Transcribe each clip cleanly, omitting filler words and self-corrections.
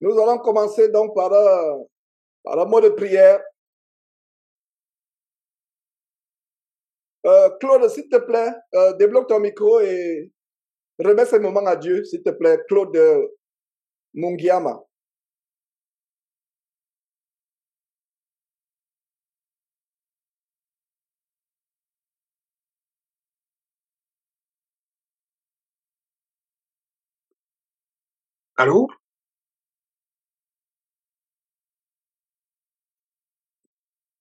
Nous allons commencer donc par un mot de prière. Claude, s'il te plaît, débloque ton micro et remets ce moment à Dieu, s'il te plaît. Claude Mungiama. Allô?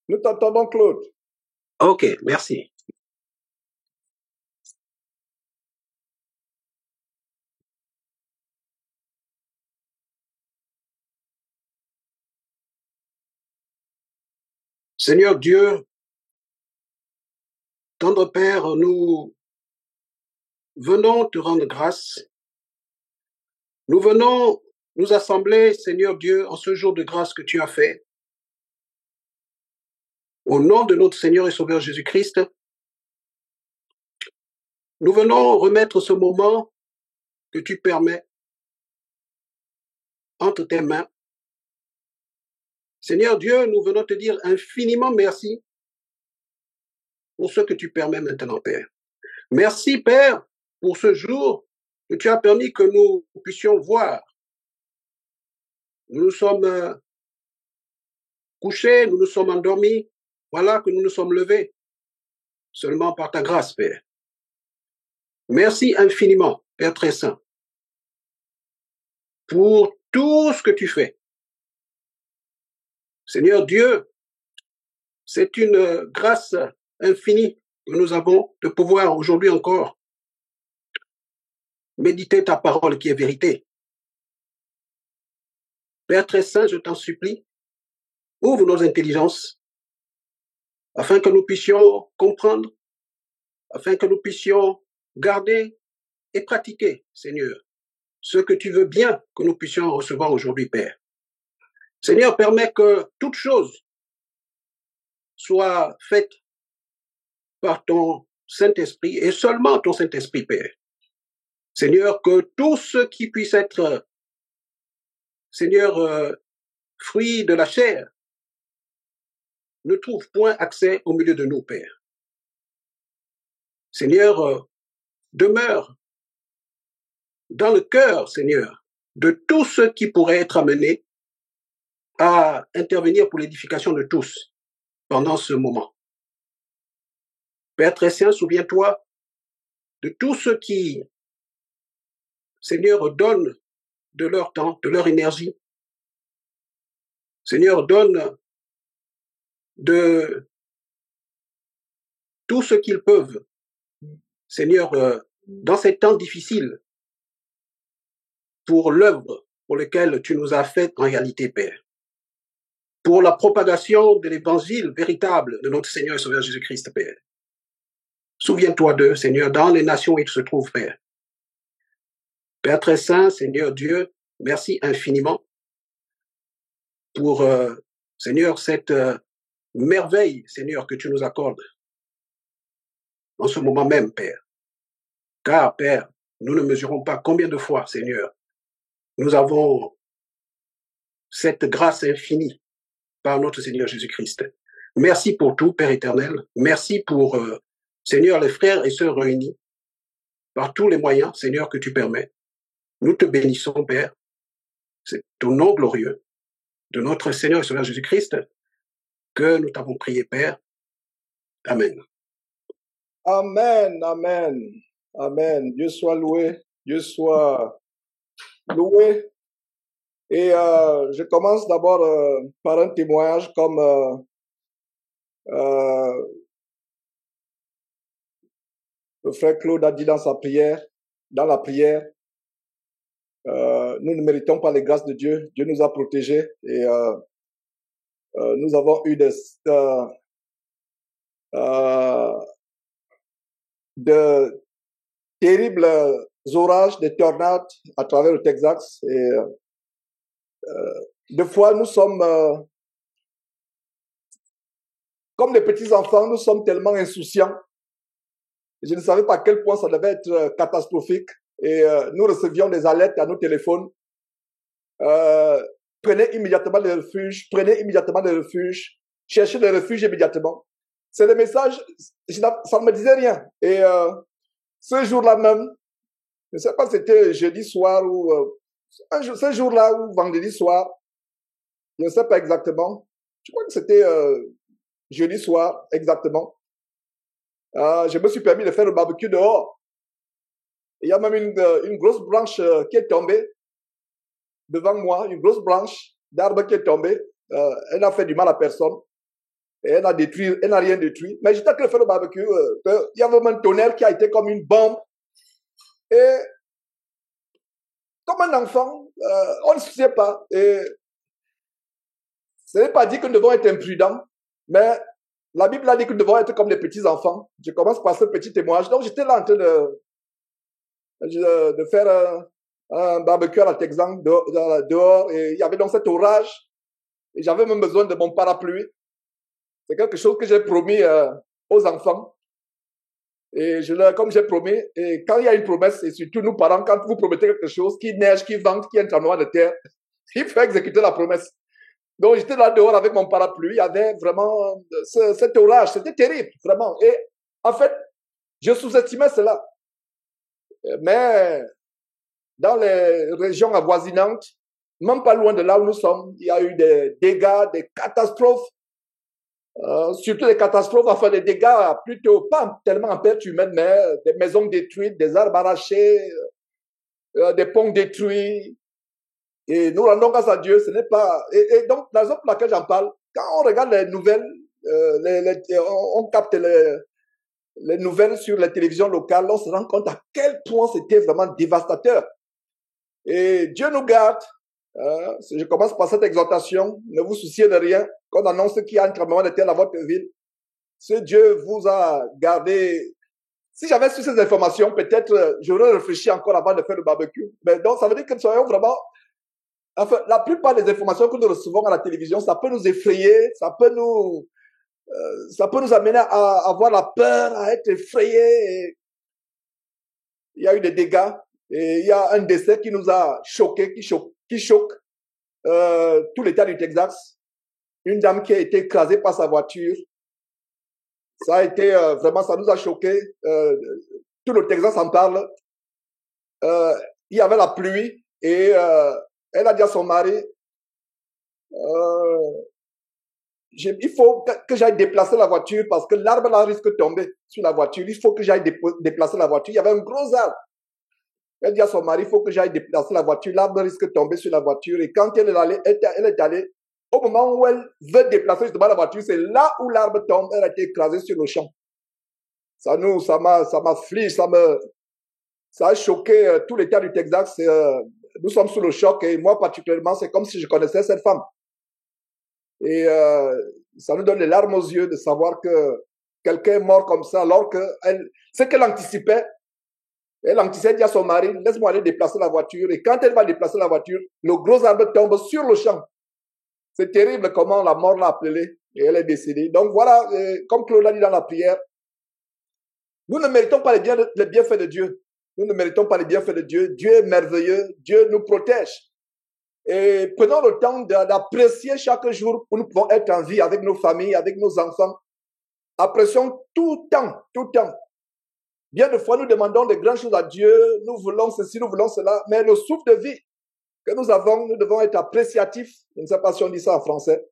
Nous t'entendons, Claude. Ok, merci. Seigneur Dieu, tendre Père, nous venons te rendre grâce. Nous venons nous assembler, Seigneur Dieu, en ce jour de grâce que tu as fait. Au nom de notre Seigneur et Sauveur Jésus-Christ, nous venons remettre ce moment que tu permets entre tes mains. Seigneur Dieu, nous venons te dire infiniment merci pour ce que tu permets maintenant, Père. Merci, Père, pour ce jour que tu as permis que nous puissions voir. Nous nous sommes couchés, nous nous sommes endormis. Voilà que nous nous sommes levés, seulement par ta grâce, Père. Merci infiniment, Père très saint, pour tout ce que tu fais. Seigneur Dieu, c'est une grâce infinie que nous avons de pouvoir aujourd'hui encore méditer ta parole qui est vérité. Père très saint, je t'en supplie, ouvre nos intelligences afin que nous puissions comprendre, afin que nous puissions garder et pratiquer, Seigneur, ce que tu veux bien que nous puissions recevoir aujourd'hui, Père. Seigneur, permets que toute chose soit faite par ton Saint-Esprit et seulement ton Saint-Esprit, Père. Seigneur, que tout ce qui puisse être, Seigneur, fruit de la chair, ne trouve point accès au milieu de nous, Père. Seigneur, demeure dans le cœur, Seigneur, de tous ceux qui pourraient être amenés à intervenir pour l'édification de tous pendant ce moment. Père très saint, souviens-toi de tous ceux qui, Seigneur, donnent de leur temps, de leur énergie. Seigneur, donne de tout ce qu'ils peuvent, Seigneur, dans ces temps difficiles, pour l'œuvre pour laquelle tu nous as fait en réalité, Père. Pour la propagation de l'évangile véritable de notre Seigneur et Sauveur Jésus-Christ, Père. Souviens-toi d'eux, Seigneur, dans les nations où ils se trouvent, Père. Père très saint, Seigneur Dieu, merci infiniment pour, Seigneur, cette merveille, Seigneur, que tu nous accordes en ce moment même, Père. Car, Père, nous ne mesurons pas combien de fois, Seigneur, nous avons cette grâce infinie par notre Seigneur Jésus-Christ. Merci pour tout, Père éternel. Merci pour, Seigneur, les frères et sœurs réunis par tous les moyens, Seigneur, que tu permets. Nous te bénissons, Père. C'est au nom glorieux de notre Seigneur et Sauveur Jésus-Christ que nous t'avons prié, Père. Amen. Amen, amen, amen. Dieu soit loué, Dieu soit loué. Et je commence d'abord par un témoignage comme le frère Claude a dit dans sa prière, dans la prière. Nous ne méritons pas les grâces de Dieu. Dieu nous a protégés et nous avons eu de terribles orages, des tornades à travers le Texas. Et des fois, nous sommes comme les petits enfants, nous sommes tellement insouciants. Je ne savais pas à quel point ça devait être catastrophique. Et nous recevions des alertes à nos téléphones. prenez immédiatement le refuge, cherchez le refuge immédiatement. C'est le message, ça ne me disait rien. Et ce jour-là même, je ne sais pas si c'était jeudi soir ou ce jour-là ou vendredi soir, je ne sais pas exactement. Je crois que c'était jeudi soir, exactement. Je me suis permis de faire le barbecue dehors. Il y a même une grosse branche qui est tombée devant moi, une grosse branche d'arbre qui est tombée. Elle n'a fait du mal à personne. Et elle n'a rien détruit. Mais j'étais en train de faire le barbecue. Il y avait même un tonnerre qui a été comme une bombe. Et comme un enfant, on ne se souciait pas. Et ce n'est pas dit que nous devons être imprudents, mais la Bible a dit que nous devons être comme les petits enfants. Je commence par ce petit témoignage. Donc j'étais là en train de faire un barbecue à la Texan dehors. Et il y avait donc cet orage. Et j'avais même besoin de mon parapluie. C'est quelque chose que j'ai promis aux enfants. Et comme j'ai promis, et quand il y a une promesse, et surtout nous parents, quand vous promettez quelque chose, qui neige, qui vente, qui est un tremblement de terre, il faut exécuter la promesse. Donc j'étais là dehors avec mon parapluie, il y avait vraiment cet orage, c'était terrible, vraiment. Et en fait, je sous-estimais cela. Mais dans les régions avoisinantes, même pas loin de là où nous sommes, il y a eu des dégâts, des catastrophes. Surtout des catastrophes, enfin des dégâts plutôt pas tellement en perte humaine, mais des maisons détruites, des arbres arrachés, des ponts détruits. Et nous rendons grâce à Dieu, ce n'est pas... Et donc, la raison pour laquelle j'en parle, quand on regarde les nouvelles, on capte les nouvelles sur les télévisions locales, on se rend compte à quel point c'était vraiment dévastateur. Et Dieu nous garde. Je commence par cette exhortation. Ne vous souciez de rien. Qu'on annonce qu'il y a un tremblement de terre dans votre ville. Si Dieu vous a gardé. Si j'avais su ces informations, peut-être j'aurais réfléchi encore avant de faire le barbecue. Mais donc, ça veut dire que nous soyons vraiment. Enfin, la plupart des informations que nous recevons à la télévision, ça peut nous effrayer, ça peut nous amener à avoir la peur, à être effrayé. Et il y a eu des dégâts. Et il y a un décès qui nous a choqués, qui choque tout l'État du Texas. Une dame qui a été écrasée par sa voiture. Ça a été vraiment, ça nous a choqués. Tout le Texas en parle. Il y avait la pluie et elle a dit à son mari, il faut que j'aille déplacer la voiture parce que l'arbre là risque de tomber sur la voiture. Il faut que j'aille déplacer la voiture. Il y avait un gros arbre. Elle dit à son mari, il faut que j'aille déplacer la voiture. L'arbre risque de tomber sur la voiture. Et quand elle est allée, au moment où elle veut déplacer justement la voiture, c'est là où l'arbre tombe. Elle a été écrasée sur le champ. Ça m'afflige, ça a choqué tout l'État du Texas. Nous sommes sous le choc et moi particulièrement, c'est comme si je connaissais cette femme. Et ça nous donne les larmes aux yeux de savoir que quelqu'un est mort comme ça alors que ce qu'elle anticipait, elle anticipait, dit à son mari, laisse-moi aller déplacer la voiture. Et quand elle va déplacer la voiture, le gros arbre tombe sur le champ. C'est terrible comment la mort l'a appelée et elle est décédée. Donc voilà, comme Claude a dit dans la prière, nous ne méritons pas les bienfaits de Dieu. Nous ne méritons pas les bienfaits de Dieu. Dieu est merveilleux. Dieu nous protège. Et prenons le temps d'apprécier chaque jour où nous pouvons être en vie avec nos familles, avec nos enfants. Apprécions tout temps, tout temps. Bien de fois, nous demandons de grandes choses à Dieu. Nous voulons ceci, nous voulons cela. Mais le souffle de vie que nous avons, nous devons être appréciatifs. Je ne sais pas si on dit ça en français.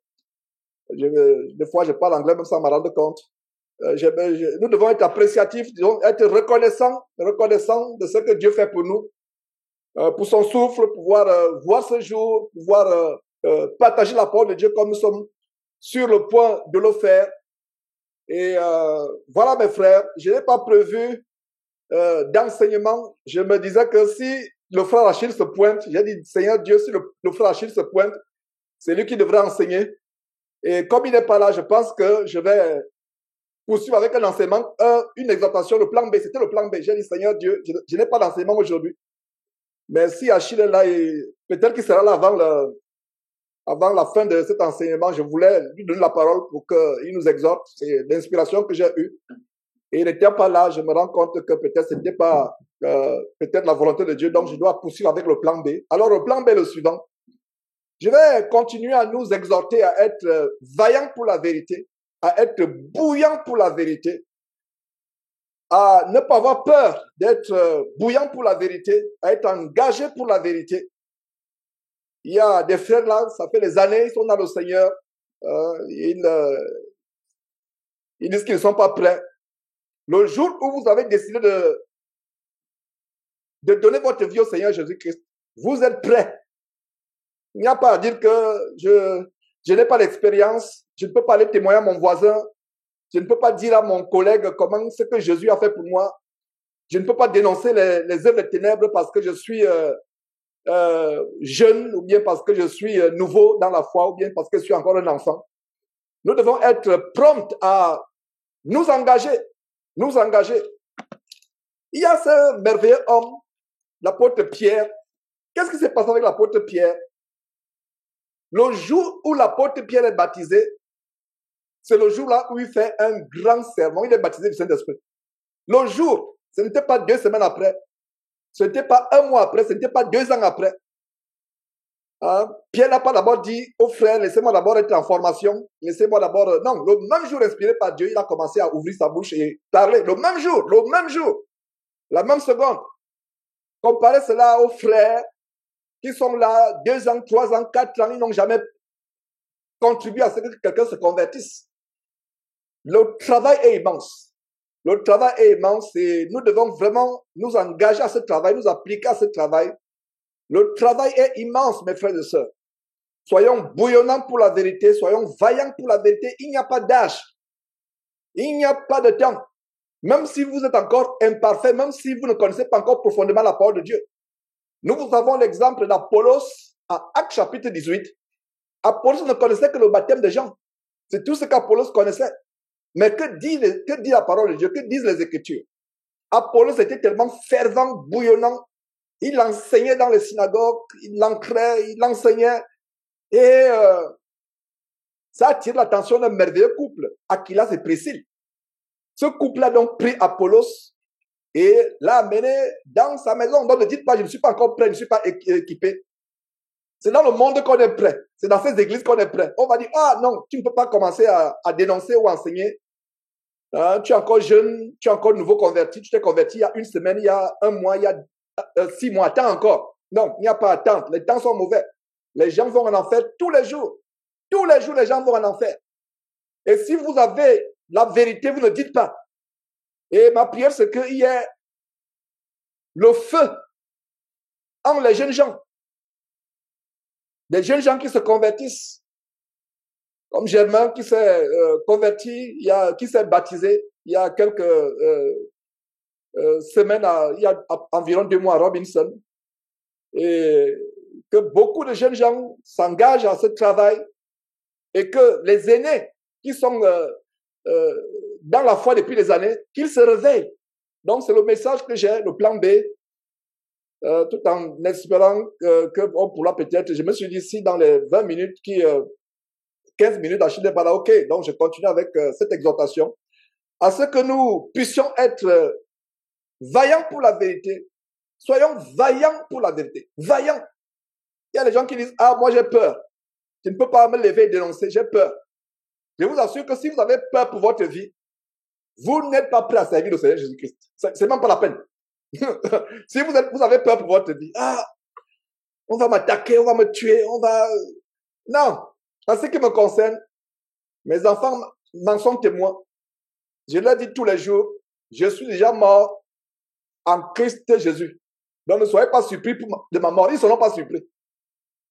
Des fois, je parle anglais, même sans m'en rendre compte. Nous devons être appréciatifs, disons, être reconnaissants de ce que Dieu fait pour nous, pour son souffle, pouvoir voir ce jour, pouvoir partager la parole de Dieu comme nous sommes sur le point de le faire. Et voilà mes frères, je n'ai pas prévu d'enseignement. Je me disais que si le frère Achille se pointe, j'ai dit Seigneur Dieu, si le frère Achille se pointe, c'est lui qui devrait enseigner. Et comme il n'est pas là, je pense que je vais poursuivre avec un enseignement, une exhortation, le plan B. C'était le plan B. J'ai dit Seigneur Dieu, je n'ai pas d'enseignement aujourd'hui. Mais si Achille est là, peut-être qu'il sera là avant la fin de cet enseignement, je voulais lui donner la parole pour qu'il nous exhorte. C'est l'inspiration que j'ai eue. Et il n'était pas là. Je me rends compte que peut-être ce n'était pas peut-être la volonté de Dieu. Donc, je dois poursuivre avec le plan B. Alors, le plan B est le suivant. Je vais continuer à nous exhorter à être vaillants pour la vérité, à être bouillants pour la vérité, à ne pas avoir peur d'être bouillant pour la vérité, à être engagé pour la vérité. Il y a des frères là, ça fait des années, ils sont dans le Seigneur, ils disent qu'ils ne sont pas prêts. Le jour où vous avez décidé de donner votre vie au Seigneur Jésus-Christ, vous êtes prêts. Il n'y a pas à dire que je n'ai pas l'expérience, je ne peux pas aller témoigner à mon voisin, je ne peux pas dire à mon collègue comment ce que Jésus a fait pour moi, je ne peux pas dénoncer les œuvres des ténèbres parce que je suis jeune, ou bien parce que je suis nouveau dans la foi, ou bien parce que je suis encore un enfant. Nous devons être prompts à nous engager, nous engager. Il y a ce merveilleux homme, l'apôtre Pierre. Qu'est-ce qui s'est passé avec l'apôtre Pierre? Le jour où l'apôtre Pierre est baptisé, c'est le jour-là où il fait un grand sermon. Il est baptisé du Saint-Esprit. Le jour, ce n'était pas 2 semaines après, ce n'était pas 1 mois après, ce n'était pas 2 ans après. Pierre n'a pas d'abord dit aux frères, laissez-moi d'abord être en formation, laissez-moi d'abord... Non, le même jour inspiré par Dieu, il a commencé à ouvrir sa bouche et parler. Le même jour, la même seconde. Comparez cela aux frères qui sont là 2 ans, 3 ans, 4 ans, ils n'ont jamais contribué à ce que quelqu'un se convertisse. Le travail est immense. Le travail est immense et nous devons vraiment nous engager à ce travail, nous appliquer à ce travail. Le travail est immense, mes frères et sœurs. Soyons bouillonnants pour la vérité, soyons vaillants pour la vérité. Il n'y a pas d'âge. Il n'y a pas de temps. Même si vous êtes encore imparfait, même si vous ne connaissez pas encore profondément la parole de Dieu. Nous vous avons l'exemple d'Apollos à Actes chapitre 18. Apollos ne connaissait que le baptême de Jean. C'est tout ce qu'Apollos connaissait. Mais que dit la parole de Dieu? Que disent les Écritures? Apollos était tellement fervent, bouillonnant. Il enseignait dans les synagogues, il ancrait, il enseignait. Et ça attire l'attention d'un merveilleux couple, Aquilas et Priscille. Ce couple a donc pris Apollos et l'a amené dans sa maison. Donc ne dites pas, je ne suis pas encore prêt, je ne suis pas équipé. C'est dans le monde qu'on est prêt. C'est dans ces églises qu'on est prêt. On va dire, ah non, tu ne peux pas commencer à dénoncer ou enseigner. Tu es encore jeune, tu es encore nouveau converti, tu t'es converti il y a 1 semaine, il y a 1 mois, il y a 6 mois, attends encore. Non, il n'y a pas à attendre. Les temps sont mauvais. Les gens vont en enfer tous les jours. Tous les jours, les gens vont en enfer. Et si vous avez la vérité, vous ne dites pas. Et ma prière, c'est qu'il y ait le feu entre les jeunes gens. Des jeunes gens qui se convertissent. Comme Germain qui s'est converti, qui s'est baptisé il y a quelques semaines, il y a environ 2 mois à Robinson. Et que beaucoup de jeunes gens s'engagent à ce travail et que les aînés qui sont dans la foi depuis des années, qu'ils se réveillent. Donc, c'est le message que j'ai, le plan B, tout en espérant qu'on pourra peut-être, je me suis dit, si dans les 20 minutes, 15 minutes, Achille n'est pas là, ok, donc je continue avec cette exhortation, à ce que nous puissions être vaillants pour la vérité. Soyons vaillants pour la vérité. Vaillants. Il y a des gens qui disent, ah, moi j'ai peur. Je ne peux pas me lever et dénoncer, j'ai peur. Je vous assure que si vous avez peur pour votre vie, vous n'êtes pas prêt à servir le Seigneur Jésus-Christ. C'est même pas la peine. Si vous avez peur pour votre vie, ah, on va m'attaquer, on va me tuer, on va... Non. En ce qui me concerne, mes enfants m'en sont témoins. Je leur dis tous les jours, je suis déjà mort en Christ Jésus. Donc ne soyez pas surpris de ma mort. Ils ne seront pas surpris.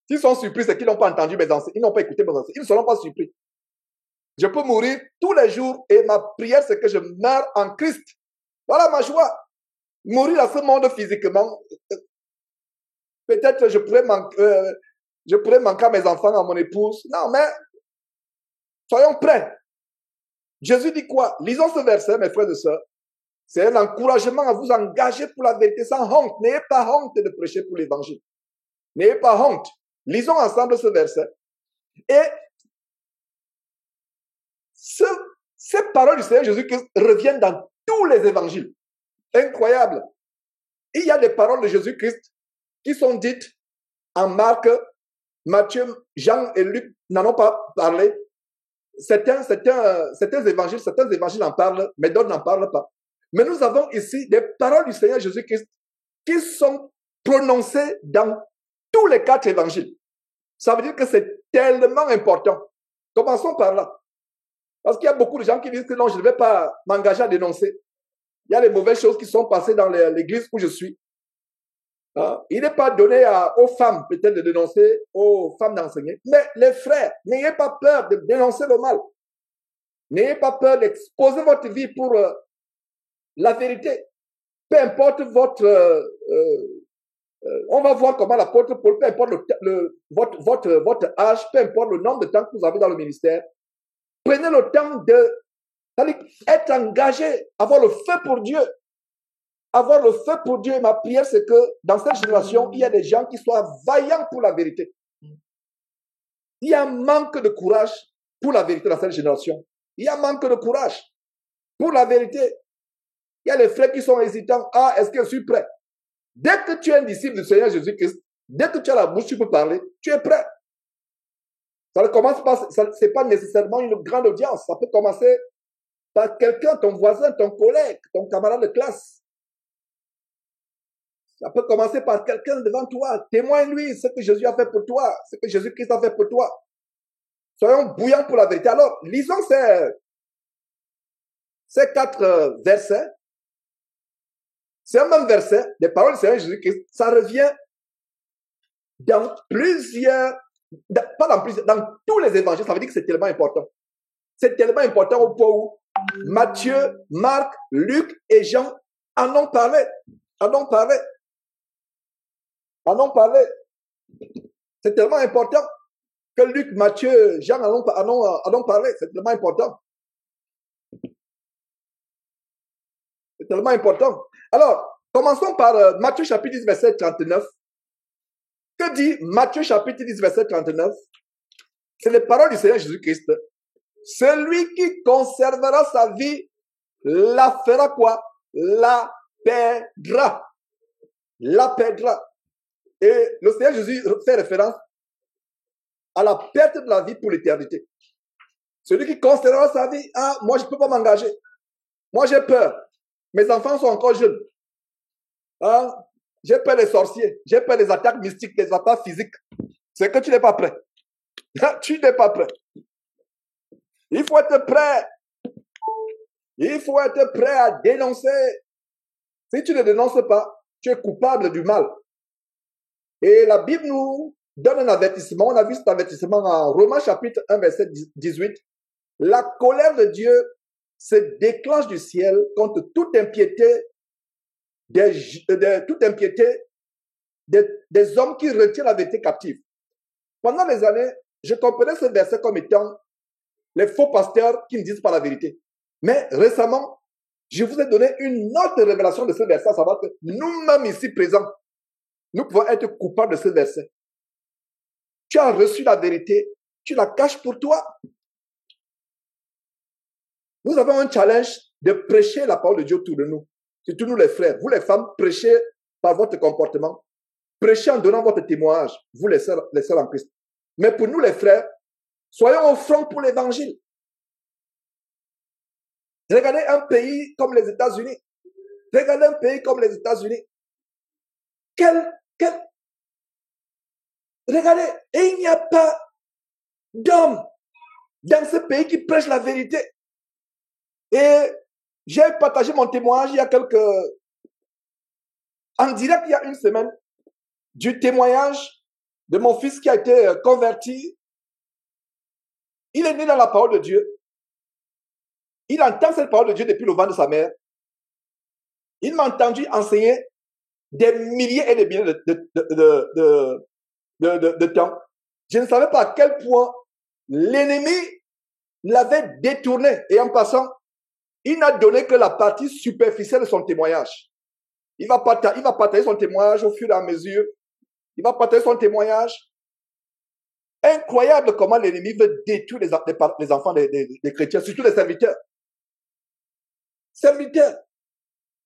S'ils sont surpris, c'est qu'ils n'ont pas entendu mes enseignements. Ils n'ont pas écouté mes enseignements. Ils ne seront pas surpris. Je peux mourir tous les jours et ma prière, c'est que je meure en Christ. Voilà ma joie. Mourir dans ce monde physiquement, peut-être je pourrais manquer à mes enfants, à mon épouse. Non, mais soyons prêts. Jésus dit quoi? Lisons ce verset, mes frères et sœurs. C'est un encouragement à vous engager pour la vérité sans honte. N'ayez pas honte de prêcher pour l'évangile. N'ayez pas honte. Lisons ensemble ce verset. Et ces paroles du Seigneur Jésus-Christ reviennent dans tous les évangiles. Incroyable. Il y a des paroles de Jésus-Christ qui sont dites en Marc, Matthieu, Jean et Luc n'en ont pas parlé. Certains évangiles en parlent, mais d'autres n'en parlent pas. Mais nous avons ici des paroles du Seigneur Jésus-Christ qui sont prononcées dans tous les 4 évangiles. Ça veut dire que c'est tellement important. Commençons par là. Parce qu'il y a beaucoup de gens qui disent que non, je ne vais pas m'engager à dénoncer. Il y a des mauvaises choses qui sont passées dans l'église où je suis. Hein? Il n'est pas donné aux femmes peut-être de dénoncer, aux femmes d'enseigner. Mais les frères, n'ayez pas peur de dénoncer le mal. N'ayez pas peur d'exposer votre vie pour la vérité. Peu importe on va voir comment l'apôtre Paul, peu importe votre âge, peu importe le nombre de temps que vous avez dans le ministère, prenez le temps d'être engagé, avoir le feu pour Dieu. Avoir le feu pour Dieu. Ma prière, c'est que dans cette génération, il y a des gens qui soient vaillants pour la vérité. Il y a un manque de courage pour la vérité dans cette génération. Il y a un manque de courage pour la vérité. Il y a les frères qui sont hésitants. Ah, est-ce que je suis prêt? Dès que tu es un disciple du Seigneur Jésus-Christ, dès que tu as la bouche, tu peux parler, tu es prêt. Ça ne commence pas, c'est pas nécessairement une grande audience. Ça peut commencer par quelqu'un, ton voisin, ton collègue, ton camarade de classe. Ça peut commencer par quelqu'un devant toi. Témoigne-lui ce que Jésus a fait pour toi, ce que Jésus-Christ a fait pour toi. Soyons bouillants pour la vérité. Alors, lisons ces 4 versets. C'est un même verset, des paroles du Seigneur Jésus-Christ. Ça revient dans dans tous les évangiles. Ça veut dire que c'est tellement important. C'est tellement important au point où Matthieu, Marc, Luc et Jean en ont parlé. C'est tellement important que Luc, Matthieu, Jean en ont parlé. C'est tellement important. C'est tellement important. Alors, commençons par Matthieu chapitre 10, verset 39. Que dit Matthieu chapitre 10, verset 39? C'est les paroles du Seigneur Jésus-Christ. Celui qui conservera sa vie la fera quoi? La perdra. La perdra. Et le Seigneur Jésus fait référence à la perte de la vie pour l'éternité. Celui qui conservera sa vie, ah, moi je ne peux pas m'engager. Moi j'ai peur. Mes enfants sont encore jeunes. Hein? J'ai peur des sorciers. J'ai peur des attaques mystiques, des attaques physiques. C'est que tu n'es pas prêt. Tu n'es pas prêt. Il faut être prêt. Il faut être prêt à dénoncer. Si tu ne dénonces pas, tu es coupable du mal. Et la Bible nous donne un avertissement. On a vu cet avertissement en Romains chapitre 1, verset 18. La colère de Dieu se déclenche du ciel contre toute impiété des hommes qui retirent la vérité captive. Pendant des années, je comprenais ce verset comme étant les faux pasteurs qui ne disent pas la vérité. Mais récemment, je vous ai donné une autre révélation de ce verset, à savoir que nous-mêmes ici présents, nous pouvons être coupables de ce verset. Tu as reçu la vérité, tu la caches pour toi. Nous avons un challenge de prêcher la parole de Dieu autour de nous. Surtout nous les frères. Vous les femmes, prêchez par votre comportement. Prêchez en donnant votre témoignage. Vous les sœurs en Christ. Mais pour nous les frères, soyons au front pour l'évangile. Regardez un pays comme les États-Unis. Regardez un pays comme les États-Unis. Regardez, et il n'y a pas d'homme dans ce pays qui prêche la vérité. Et j'ai partagé mon témoignage en direct il y a une semaine, du témoignage de mon fils qui a été converti. Il est né dans la parole de Dieu. Il entend cette parole de Dieu depuis le ventre de sa mère. Il m'a entendu enseigner des milliers et des milliers de temps. Je ne savais pas à quel point l'ennemi l'avait détourné. Et en passant, il n'a donné que la partie superficielle de son témoignage. Il va partager son témoignage au fur et à mesure. Il va partager son témoignage. Incroyable comment l'ennemi veut détruire les enfants des chrétiens, surtout les serviteurs.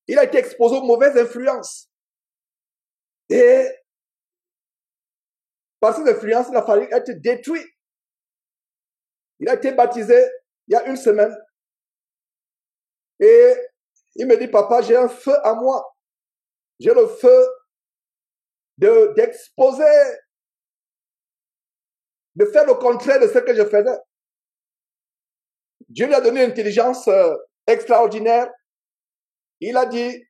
Il a été exposé aux mauvaises influences. Et par ses influences, il a fallu être détruit. Il a été baptisé il y a une semaine. Et il me dit, papa, j'ai un feu à moi. J'ai le feu d'exposer, de faire le contraire de ce que je faisais. Dieu lui a donné une intelligence extraordinaire. Il a dit,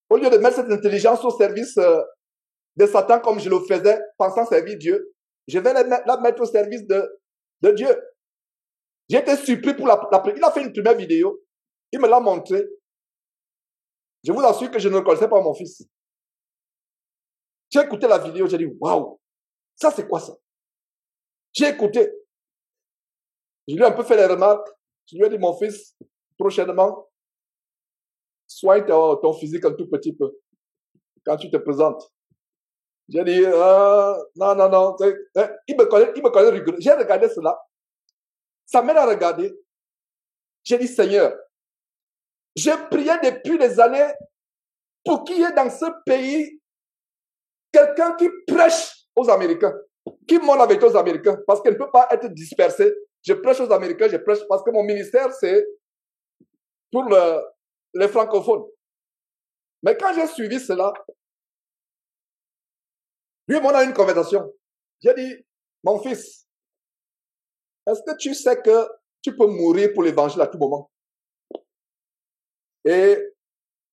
au lieu de mettre cette intelligence au service de Satan comme je le faisais, pensant servir Dieu, je vais la mettre au service de Dieu. J'ai été surpris pour il a fait une première vidéo. Il me l'a montré. Je vous assure que je ne reconnaissais pas mon fils. J'ai écouté la vidéo, j'ai dit, waouh, ça c'est quoi ça? J'ai écouté. Je lui ai un peu fait les remarques. Je lui ai dit, mon fils, prochainement, soigne ton physique un tout petit peu quand tu te présentes. J'ai dit, non, non, non. Il me connaît rigoureux. J'ai regardé cela. Ça m'a regardé. J'ai dit, Seigneur, j'ai prié depuis des années pour qu'il y ait dans ce pays quelqu'un qui prêche aux Américains, qui montre la vérité aux Américains, parce qu'elle ne peut pas être dispersée. Je prêche aux Américains, je prêche parce que mon ministère, c'est pour les francophones. Mais quand j'ai suivi cela, lui et moi, on a eu une conversation. J'ai dit, mon fils, est-ce que tu sais que tu peux mourir pour l'évangile à tout moment? Et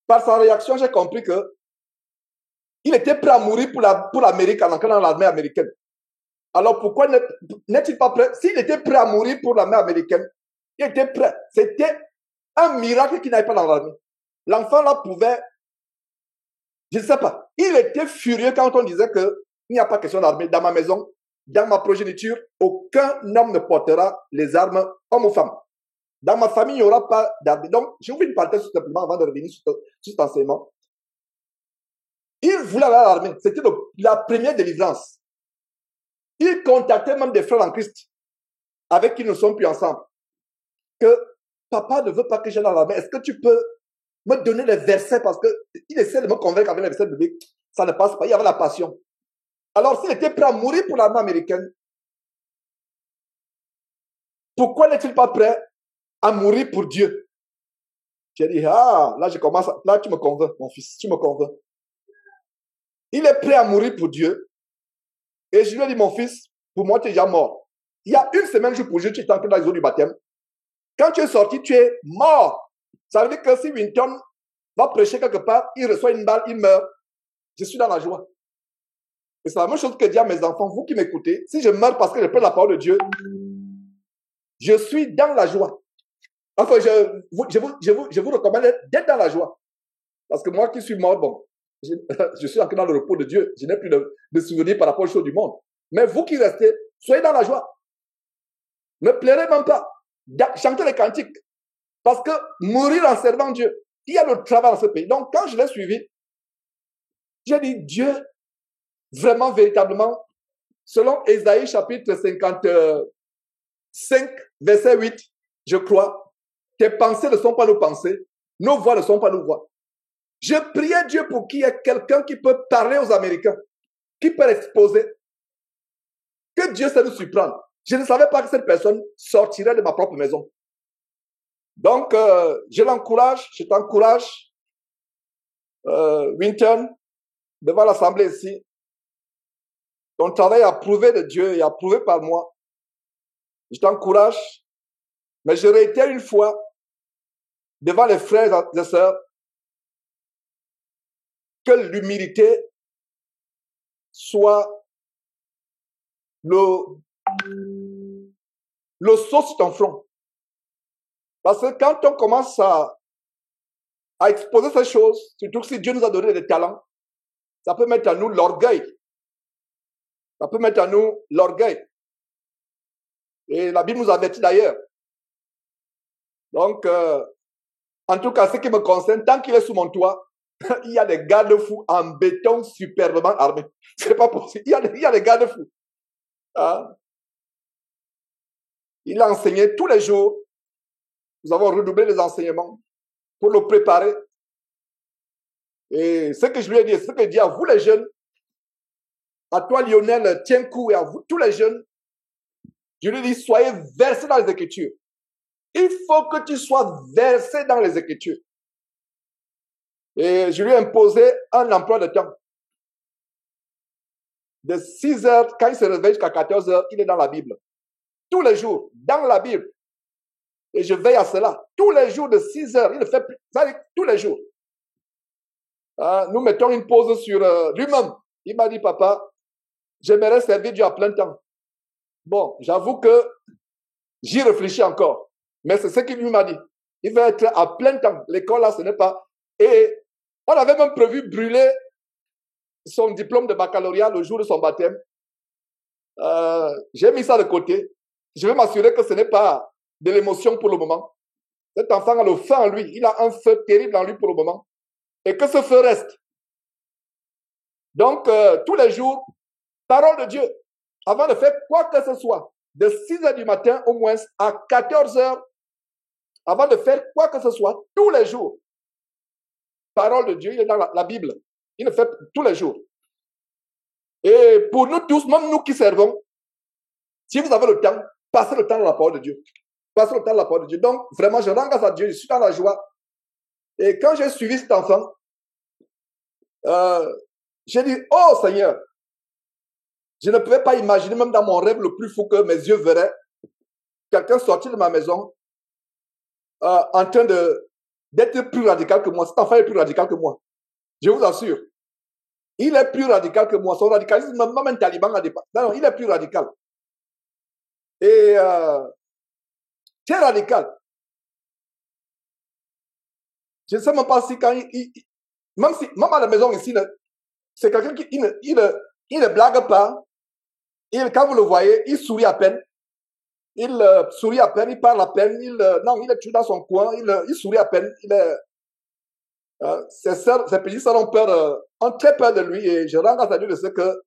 par sa réaction, j'ai compris que il était prêt à mourir pour l'Amérique en entrant dans l'armée américaine. Alors pourquoi n'est-il pas prêt? S'il était prêt à mourir pour l'armée américaine, il était prêt. C'était un miracle qu'il n'aille pas dans l'armée. L'enfant là pouvait, je ne sais pas, il était furieux quand on disait qu'il n'y a pas question d'armée. Dans ma maison, dans ma progéniture, aucun homme ne portera les armes, homme ou femme. Dans ma famille, il n'y aura pas d'armée. Donc, j'ai ouvert une parenthèse tout simplement avant de revenir sur cet enseignement. Il voulait aller à l'armée. C'était la première délivrance. Il contactait même des frères en Christ avec qui nous ne sommes plus ensemble. Que papa ne veut pas que j'aille à l'armée. Est-ce que tu peux me donner les versets? Parce qu'il essaie de me convaincre avec les versets bibliques. Ça ne passe pas. Il y avait la passion. Alors, s'il était prêt à mourir pour l'armée américaine, pourquoi n'est-il pas prêt à mourir pour Dieu? J'ai dit, là, je commence. Là, tu me convaincs, mon fils. Tu me convaincs. Il est prêt à mourir pour Dieu. Et je lui ai dit, mon fils, pour moi, tu es déjà mort. Il y a une semaine, jour pour jour, tu es entré dans les eaux du baptême. Quand tu es sorti, tu es mort. Ça veut dire que si Winton va prêcher quelque part, il reçoit une balle, il meurt. Je suis dans la joie. Et c'est la même chose que dire à mes enfants, vous qui m'écoutez, si je meurs parce que je prends la parole de Dieu, je suis dans la joie. Enfin, je vous recommande d'être dans la joie. Parce que moi qui suis mort, bon, je suis encore dans le repos de Dieu. Je n'ai plus de souvenirs par rapport aux choses du monde. Mais vous qui restez, soyez dans la joie. Ne pleurez même pas. Chantez les cantiques. Parce que mourir en servant Dieu, il y a le travail dans ce pays. Donc, quand je l'ai suivi, j'ai dit, Dieu, vraiment, véritablement, selon Ésaïe chapitre 55, verset 8, je crois, tes pensées ne sont pas nos pensées, nos voix ne sont pas nos voix. Je priais Dieu pour qu'il y ait quelqu'un qui peut parler aux Américains, qui peut exposer, que Dieu sait nous surprendre. Je ne savais pas que cette personne sortirait de ma propre maison. Donc, je t'encourage, Winton, devant l'Assemblée ici. Ton travail est approuvé de Dieu et approuvé par moi. Je t'encourage, mais je réitère une fois, devant les frères et sœurs, que l'humilité soit le saut sur ton front. Parce que quand on commence à exposer ces choses, surtout si Dieu nous a donné des talents, ça peut mettre à nous l'orgueil. Ça peut mettre à nous l'orgueil. Et la Bible nous avertit d'ailleurs. Donc, en tout cas, ce qui me concerne, tant qu'il est sous mon toit, il y a des garde-fous en béton superbement armés. C'est pas possible. Il y a des garde-fous. Hein? Il a enseigné tous les jours. Nous avons redoublé les enseignements pour le préparer. Et ce que je lui ai dit, ce que je dis à vous les jeunes, à toi Lionel, tiens coup, et à vous, tous les jeunes, je lui dis, soyez versés dans les Écritures. Il faut que tu sois versé dans les Écritures. Et je lui ai imposé un emploi de temps. De 6 heures, quand il se réveille jusqu'à 14 heures, il est dans la Bible. Tous les jours, dans la Bible. Et je veille à cela. Tous les jours de 6 heures, il le fait tous les jours. Nous mettons une pause sur lui-même. Il m'a dit, papa, j'aimerais servir Dieu à plein temps. Bon, j'avoue que j'y réfléchis encore. Mais c'est ce qu'il lui m'a dit. Il va être à plein temps. L'école, là, ce n'est pas... Et on avait même prévu brûler son diplôme de baccalauréat le jour de son baptême. J'ai mis ça de côté. Je vais m'assurer que ce n'est pas de l'émotion pour le moment. Cet enfant a le feu en lui. Il a un feu terrible en lui pour le moment. Et que ce feu reste. Donc, tous les jours, parole de Dieu. Avant de faire quoi que ce soit, de 6 heures du matin au moins à 14 heures, avant de faire quoi que ce soit, tous les jours, parole de Dieu, il est dans la Bible. Il le fait tous les jours. Et pour nous tous, même nous qui servons, si vous avez le temps, passez le temps dans la parole de Dieu. Passez le temps dans la parole de Dieu. Donc, vraiment, je rends grâce à Dieu, je suis dans la joie. Et quand j'ai suivi cet enfant, j'ai dit, oh Seigneur, je ne pouvais pas imaginer, même dans mon rêve le plus fou, que mes yeux verraient quelqu'un sortir de ma maison en train d'être plus radical que moi. Cet enfant est plus radical que moi. Je vous assure. Il est plus radical que moi. Son radicalisme, même un taliban a dépassé. Non, il est plus radical. Et très radical. Je ne sais même pas si quand même à la maison ici, c'est quelqu'un qui il ne blague pas. Quand vous le voyez, il sourit à peine. Il sourit à peine, il parle à peine. Il est toujours dans son coin. Il sourit à peine. Ses petits sœurs ont très peur de lui et je rends grâce à Dieu de ce que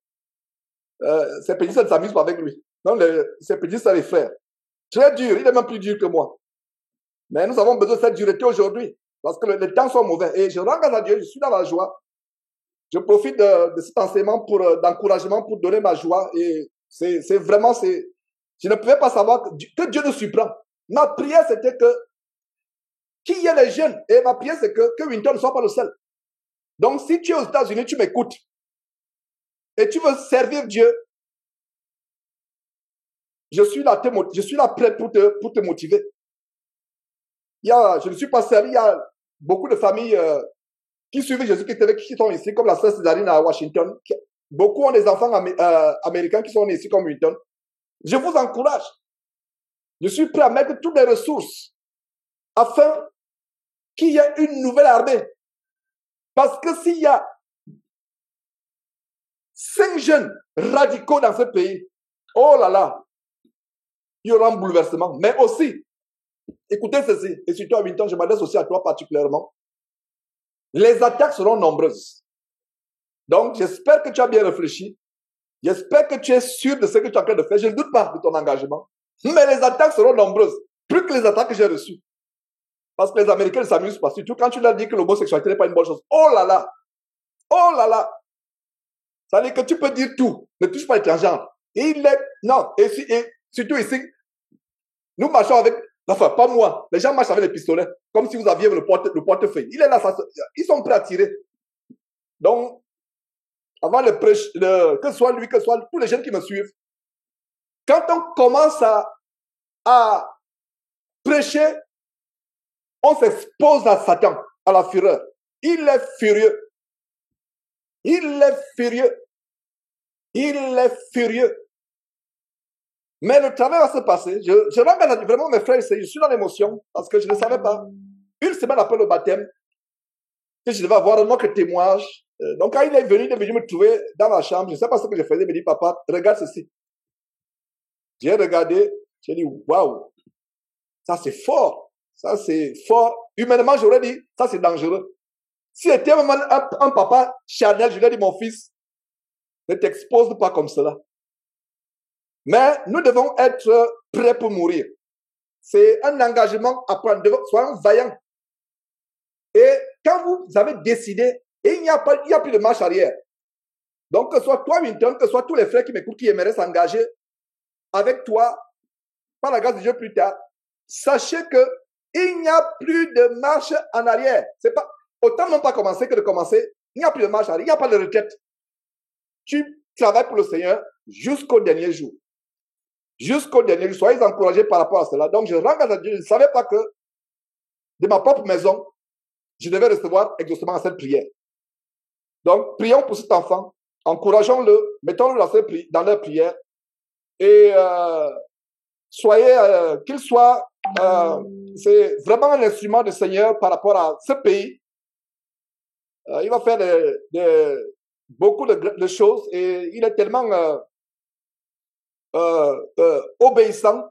ses petits sœurs ne s'amusent pas avec lui. Donc, ses petits sœurs et frères. Très dur, il est même plus dur que moi. Mais nous avons besoin de cette dureté aujourd'hui parce que les temps sont mauvais. Et je rends grâce à Dieu, je suis dans la joie. Je profite de cet enseignement d'encouragement pour donner ma joie. Et c'est vraiment, je ne pouvais pas savoir que Dieu nous surprend. Ma prière, c'était qu'il y ait les jeunes. Et ma prière, c'est que Winton ne soit pas le seul. Donc, si tu es aux États-Unis, tu m'écoutes. Et tu veux servir Dieu, je suis là prêt pour te motiver. Je ne suis pas seul, il y a beaucoup de familles qui suivent Jésus-Christ, qui sont ici, comme la sœur Césarine à Washington. Beaucoup ont des enfants américains qui sont ici comme Winton. Je vous encourage. Je suis prêt à mettre toutes les ressources afin qu'il y ait une nouvelle armée. Parce que s'il y a 5 jeunes radicaux dans ce pays, oh là là, il y aura un bouleversement. Mais aussi, écoutez ceci, et surtout à Winton, je m'adresse aussi à toi particulièrement. Les attaques seront nombreuses. Donc, j'espère que tu as bien réfléchi. J'espère que tu es sûr de ce que tu es en train de faire. Je ne doute pas de ton engagement. Mais les attaques seront nombreuses. Plus que les attaques que j'ai reçues. Parce que les Américains ne s'amusent pas. Surtout quand tu leur dis que l'homosexualité n'est pas une bonne chose. Oh là là! Oh là là! Ça veut dire que tu peux dire tout. Ne touche pas les transgenres. Non. Et surtout ici, nous marchons avec... Enfin, pas moi. Les gens marchent avec les pistolets. Comme si vous aviez le portefeuille. Il est là. Ils sont prêts à tirer. Donc, avant que ce soit lui, que ce soit tous les jeunes qui me suivent, quand on commence à prêcher, on s'expose à Satan, à la fureur. Il est furieux. Il est furieux. Il est furieux. Mais le travail va se passer. Je regarde vraiment mes frères, je suis dans l'émotion parce que je ne savais pas. Une semaine après le baptême, que je devais avoir un autre témoignage. Donc quand il est venu me trouver dans la chambre, je ne sais pas ce que je faisais, il me dit, papa, regarde ceci. J'ai regardé, j'ai dit, waouh, ça c'est fort. Ça c'est fort. Humainement, j'aurais dit, ça c'est dangereux. Si c'était un papa charnel, je lui ai dit, mon fils, ne t'expose pas comme cela. Mais nous devons être prêts pour mourir. C'est un engagement à prendre. Soyons vaillants. Et quand vous avez décidé, et il n'y a plus de marche arrière. Donc, que ce soit toi, Winton, que ce soit tous les frères qui m'écoutent, qui aimeraient s'engager avec toi, par la grâce de Dieu plus tard, sachez que il n'y a plus de marche en arrière. C'est pas, autant non pas commencer que de commencer, il n'y a plus de marche en arrière, il n'y a pas de retraite. Tu travailles pour le Seigneur jusqu'au dernier jour. Jusqu'au dernier jour. Soyez encouragés par rapport à cela. Donc, je rends grâce à Dieu. Je ne savais pas que de ma propre maison, je devais recevoir exactement cette prière. Donc, prions pour cet enfant. Encourageons-le. Mettons-le dans leur prière. Et soyez, qu'il soit, c'est vraiment un instrument du Seigneur par rapport à ce pays. Il va faire beaucoup de choses et il est tellement obéissant.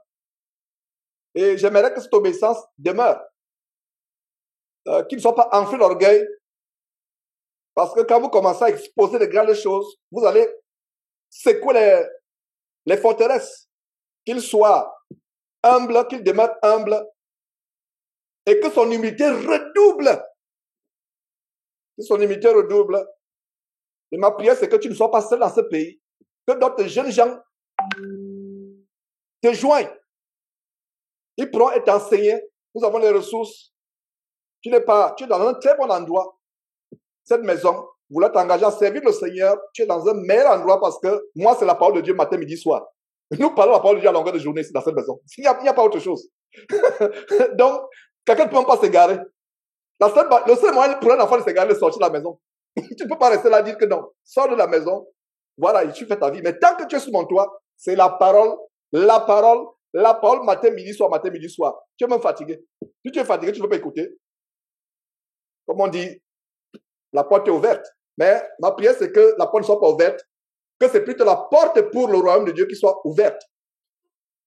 Et j'aimerais que cette obéissance demeure. Qu'il ne soit pas enflé d'orgueil. Parce que quand vous commencez à exposer de grandes choses, vous allez secouer les forteresses. Qu'il soit humble, qu'il demeure humble. Et que son humilité redouble. Que son humilité redouble. Et ma prière, c'est que tu ne sois pas seul dans ce pays. Que d'autres jeunes gens te joignent. Ils pourront être enseignés. Nous avons les ressources. Tu es dans un très bon endroit. Cette maison, vous voulez t'engager à servir le Seigneur, tu es dans un meilleur endroit parce que moi, c'est la parole de Dieu matin, midi, soir. Nous parlons la parole de Dieu à longueur de journée dans cette maison. Il n'y a pas autre chose. Donc, quelqu'un ne peut même pas s'égarer. Le seul moyen pour un enfant de s'égarer, c'est de sortir de la maison. Tu ne peux pas rester là et dire que non. Sors de la maison. Voilà, tu fais ta vie. Mais tant que tu es sur mon toit, c'est la parole, matin, midi, soir, matin, midi, soir. Tu es même fatigué. Si tu es fatigué, tu ne peux pas écouter. Comme on dit, la porte est ouverte. Mais ma prière, c'est que la porte ne soit pas ouverte, que c'est plutôt la porte pour le royaume de Dieu qui soit ouverte.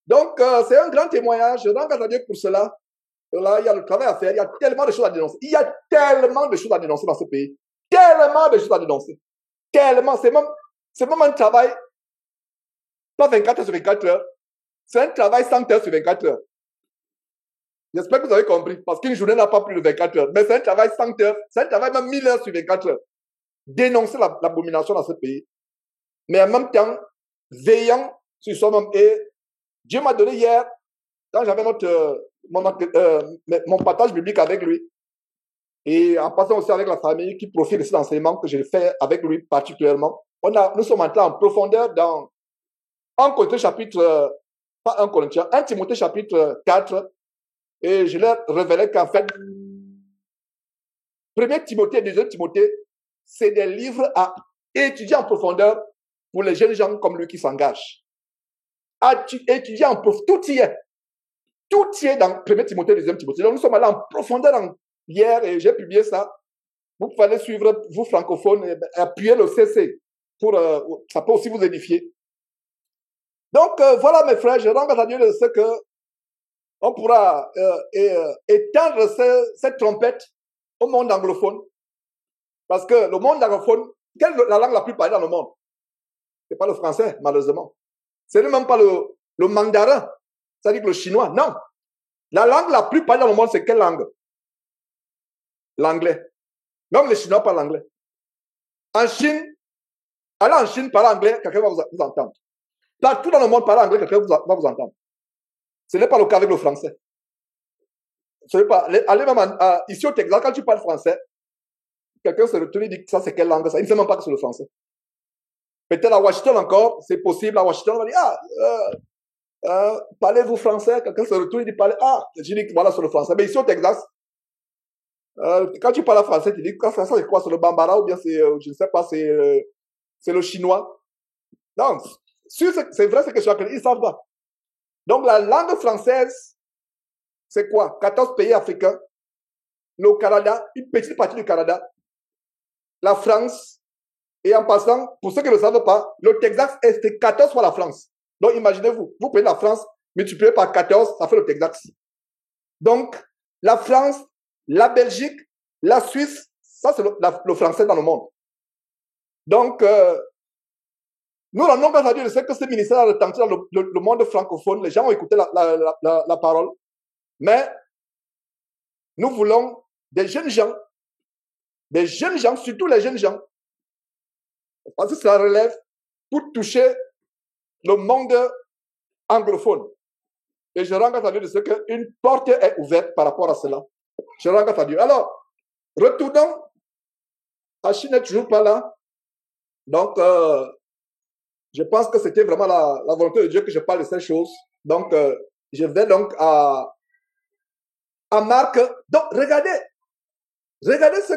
Donc, c'est un grand témoignage. Je rends grâce à Dieu pour cela. Là, il y a le travail à faire. Il y a tellement de choses à dénoncer. Il y a tellement de choses à dénoncer dans ce pays. Tellement de choses à dénoncer. Tellement. C'est même un travail, pas 24 heures sur 24 heures. C'est un travail 100 heures sur 24 heures. J'espère que vous avez compris. Parce qu'une journée n'a pas plus de 24 heures. Mais c'est un travail 100 heures. C'est un travail même 1000 heures sur 24 heures. Dénoncer l'abomination dans ce pays. Mais en même temps, veillant sur soi-même. Et Dieu m'a donné hier, quand j'avais mon partage biblique avec lui, et en passant aussi avec la famille qui profite de cet enseignement que j'ai fait avec lui particulièrement, nous sommes entrés en profondeur dans 1 Corinthiens chapitre, pas 1 Corinthiens, 1 Timothée chapitre 4, et je leur révélais qu'en fait, 1 Timothée et 2 Timothée, c'est des livres à étudier en profondeur pour les jeunes gens comme lui qui s'engagent. À étudier en profondeur, tout y est. Tout y est dans 1 Timothée et 2 Timothée. Donc nous sommes allés en profondeur hier et j'ai publié ça. Vous pouvez aller suivre, vous francophones, et appuyer le CC. Ça peut aussi vous édifier. Donc voilà mes frères, je rends grâce à Dieu de ce que on pourra étendre cette trompette au monde anglophone. Parce que le monde anglophone, quelle est la langue la plus parlée dans le monde? Ce n'est pas le français, malheureusement. Ce n'est même pas le mandarin, c'est-à-dire le chinois. Non. La langue la plus parlée dans le monde, c'est quelle langue? L'anglais. Même les Chinois parlent anglais. En Chine, allez en Chine, parler anglais, quelqu'un va vous entendre. Partout dans le monde, parler anglais, quelqu'un va vous entendre. Ce n'est pas le cas avec le français. Ce n'est pas, allez même ici au Texas, quand tu parles français, quelqu'un se retourne et dit ça c'est quelle langue ça? Il ne sait même pas que c'est le français. Peut-être à Washington encore, c'est possible. À Washington, on va dire parlez-vous français? Quelqu'un se retourne et dit je dis voilà c'est le français. Mais ici au Texas, quand tu parles français, tu dis ça c'est quoi? C'est le bambara ou bien c'est, je ne sais pas, c'est le chinois. Non, c'est vrai ce que je suis en train de dire, ils ne savent pas. Donc la langue française, c'est quoi? 14 pays africains, le Canada, une petite partie du Canada, la France, et en passant, pour ceux qui ne le savent pas, le Texas est 14 fois la France. Donc imaginez-vous, vous prenez la France, multiplié par 14, ça fait le Texas. Donc la France, la Belgique, la Suisse, ça c'est le français dans le monde. Donc, nous rendons grâce à Dieu de ce que ce ministère a retenti dans le monde francophone. Les gens ont écouté la parole. Mais nous voulons des jeunes gens, surtout les jeunes gens, Parce que ça relève pour toucher le monde anglophone. Et je rends grâce à Dieu de ce qu'une porte est ouverte par rapport à cela. Je rends grâce à Dieu. Alors, retournons. Achille n'est toujours pas là. Donc, je pense que c'était vraiment la volonté de Dieu que je parle de ces choses. Donc, je vais donc à Marc. Donc, regardez ce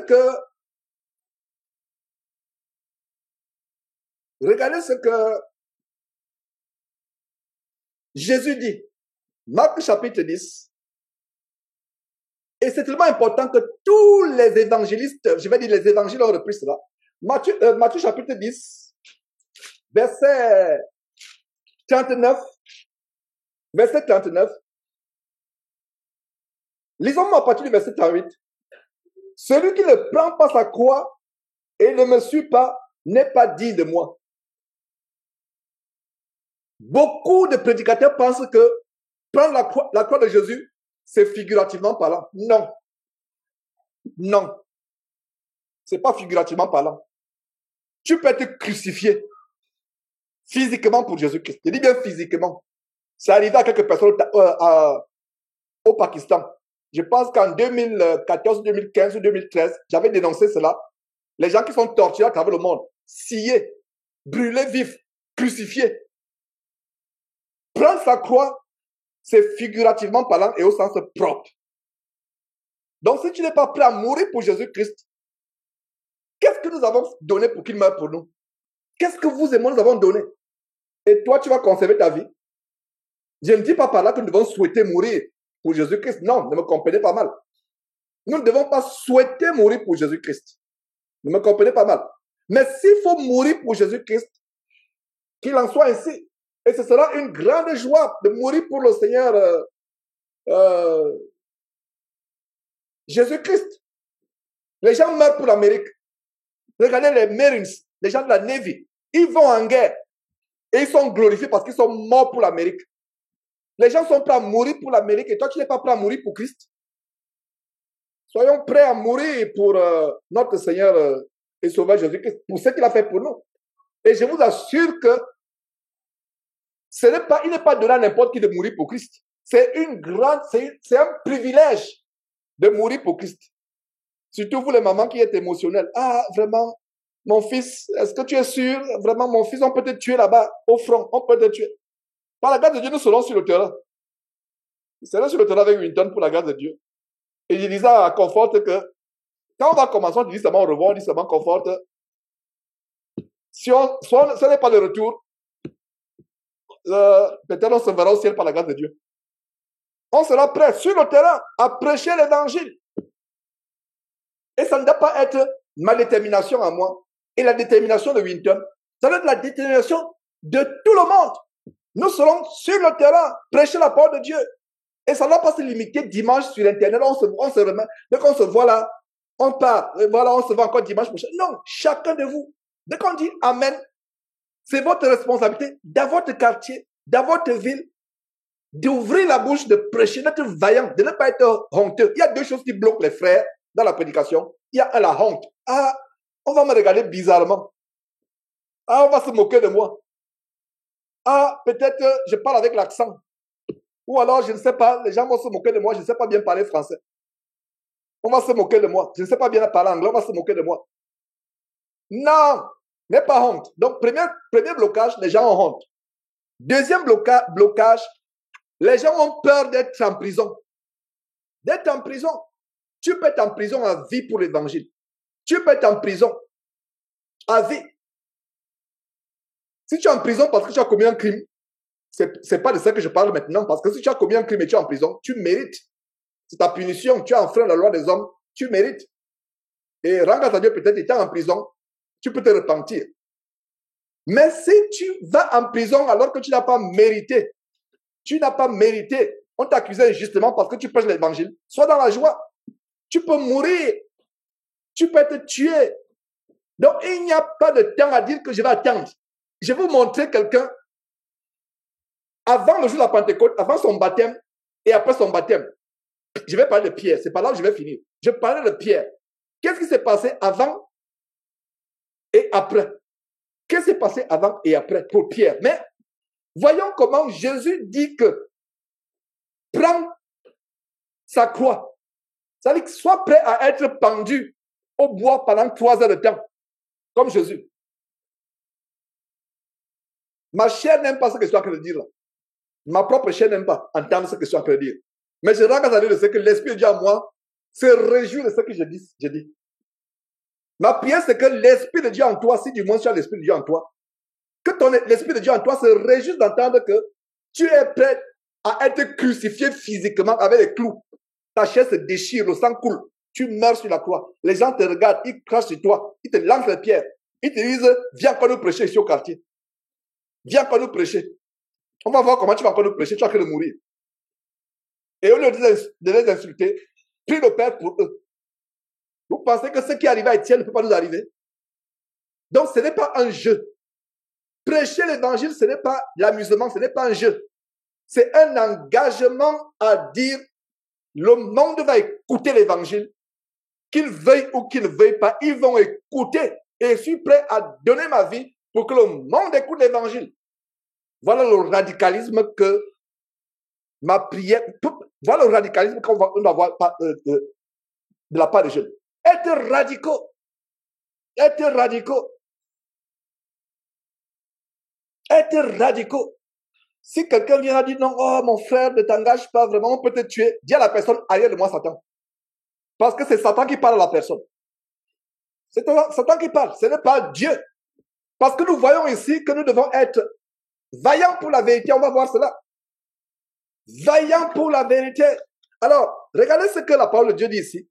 que Jésus dit. Marc chapitre 10. Et c'est tellement important que tous les évangélistes, je vais dire les évangiles ont repris cela. Matthieu chapitre 10, verset 39. Verset 39. Lisons-moi à partir du verset 38. Celui qui ne prend pas sa croix et ne me suit pas n'est pas digne de moi. Beaucoup de prédicateurs pensent que prendre la croix de Jésus, c'est figurativement parlant. Non. Non. C'est pas figurativement parlant. Tu peux être crucifié physiquement pour Jésus-Christ. Je dis bien physiquement. C'est arrivé à quelques personnes au Pakistan. Je pense qu'en 2014, 2015 ou 2013, j'avais dénoncé cela. Les gens qui sont torturés à travers le monde, sciés, brûlés vifs, crucifiés. Prendre sa croix, c'est figurativement parlant et au sens propre. Donc, si tu n'es pas prêt à mourir pour Jésus-Christ, qu'est-ce que nous avons donné pour qu'il meure pour nous? Qu'est-ce que vous et moi nous avons donné? Et toi, tu vas conserver ta vie? Je ne dis pas par là que nous devons souhaiter mourir pour Jésus-Christ. Non, ne me comprenez pas mal. Nous ne devons pas souhaiter mourir pour Jésus-Christ. Ne me comprenez pas mal. Mais s'il faut mourir pour Jésus-Christ, qu'il en soit ainsi. Et ce sera une grande joie de mourir pour le Seigneur Jésus-Christ. Les gens meurent pour l'Amérique. Regardez les Marines, les gens de la Navy. Ils vont en guerre. Et ils sont glorifiés parce qu'ils sont morts pour l'Amérique. Les gens sont prêts à mourir pour l'Amérique et toi, tu n'es pas prêt à mourir pour Christ. Soyons prêts à mourir pour notre Seigneur et Sauveur Jésus-Christ, pour ce qu'il a fait pour nous. Et je vous assure que il n'est pas donné à n'importe qui de mourir pour Christ. C'est un privilège de mourir pour Christ. Surtout vous les mamans qui êtes émotionnelles. Ah, vraiment, mon fils, est-ce que tu es sûr? Vraiment, mon fils, on peut te tuer là-bas, au front, on peut te tuer. Par la grâce de Dieu, nous serons sur le terrain. Nous serons sur le terrain avec Winton pour la grâce de Dieu. Et je disais à Comfort que quand on va commencer, on dit seulement au revoir, on dit seulement Comfort. Si ce n'est pas le retour, peut-être on se verra au ciel par la grâce de Dieu. On sera prêt sur le terrain à prêcher l'évangile. Et ça ne doit pas être ma détermination à moi et la détermination de Winton. Ça doit être la détermination de tout le monde. Nous serons sur le terrain, prêcher la parole de Dieu. Et ça ne doit pas se limiter dimanche sur Internet. On se remet, dès qu'on se voit là, on part. Et voilà, on se voit encore dimanche prochain. Non, chacun de vous. Dès qu'on dit Amen, c'est votre responsabilité dans votre quartier, dans votre ville, d'ouvrir la bouche, de prêcher, d'être vaillant, de ne pas être honteux. Il y a deux choses qui bloquent les frères dans la prédication. Il y a la honte. Ah, on va me regarder bizarrement. Ah, on va se moquer de moi. Ah, peut-être je parle avec l'accent. Ou alors, je ne sais pas, les gens vont se moquer de moi, je ne sais pas bien parler français. On va se moquer de moi. Je ne sais pas bien parler anglais, on va se moquer de moi. Non, n'aie pas honte. Donc, premier blocage, les gens ont honte. Deuxième blocage, les gens ont peur d'être en prison. D'être en prison. Tu peux être en prison à vie pour l'évangile. Tu peux être en prison à vie. Si tu es en prison parce que tu as commis un crime, c'est pas de ça que je parle maintenant, parce que si tu as commis un crime et tu es en prison, tu mérites. C'est ta punition. Tu as enfreint la loi des hommes, tu mérites. Et rends grâce à Dieu, peut-être étant en prison, tu peux te repentir. Mais si tu vas en prison alors que tu n'as pas mérité, on t'accusait injustement parce que tu prêches l'évangile, sois dans la joie. Tu peux mourir. Tu peux être tué. Donc, il n'y a pas de temps à dire que je vais attendre. Je vais vous montrer quelqu'un avant le jour de la Pentecôte, avant son baptême et après son baptême. Je vais parler de Pierre. C'est par là où je vais finir. Je vais parler de Pierre. Qu'est-ce qui s'est passé avant et après? Qu'est-ce qui s'est passé avant et après pour Pierre? Mais voyons comment Jésus dit que prends sa croix. C'est-à-dire que sois prêt à être pendu au bois pendant 3 heures de temps, comme Jésus. Ma chair n'aime pas ce que je suis en train de dire là. Ma propre chair n'aime pas entendre ce que je suis en train de dire. Mais je rends grâce à Dieu de ce que l'Esprit de Dieu en moi se réjouit de ce que je dis. Ma prière, c'est que l'Esprit de Dieu en toi, si du moins tu as l'Esprit de Dieu en toi, que l'Esprit de Dieu en toi se réjouisse d'entendre que tu es prêt à être crucifié physiquement avec les clous. Ta chair se déchire, le sang coule. Tu meurs sur la croix. Les gens te regardent, ils crachent sur toi, ils te lancent les pierres. Ils te disent, viens qu'on nous prêcher ici au quartier. Viens qu'on nous prêcher. On va voir comment tu vas encore nous prêcher, tu vas que de mourir. Et au lieu de les insulter, prie le Père pour eux. Vous pensez que ce qui arrive à Étienne ne peut pas nous arriver? Donc ce n'est pas un jeu. Prêcher l'évangile, ce n'est pas l'amusement, ce n'est pas un jeu. C'est un engagement à dire, le monde va écouter l'évangile, qu'il veuille ou qu'il ne veuille pas, ils vont écouter. Et je suis prêt à donner ma vie pour que le monde écoute l'évangile. Voilà le radicalisme que ma prière, voilà le radicalisme qu'on va avoir de la part des jeunes. Être radicaux. Être radicaux. Être radicaux. Si quelqu'un vient dire non, oh mon frère, ne t'engage pas vraiment, on peut te tuer, dis à la personne, arrière de moi Satan. Parce que c'est Satan qui parle à la personne. C'est Satan qui parle, ce n'est pas Dieu. Parce que nous voyons ici que nous devons être vaillants pour la vérité, on va voir cela. Vaillants pour la vérité. Alors, regardez ce que la parole de Dieu dit ici.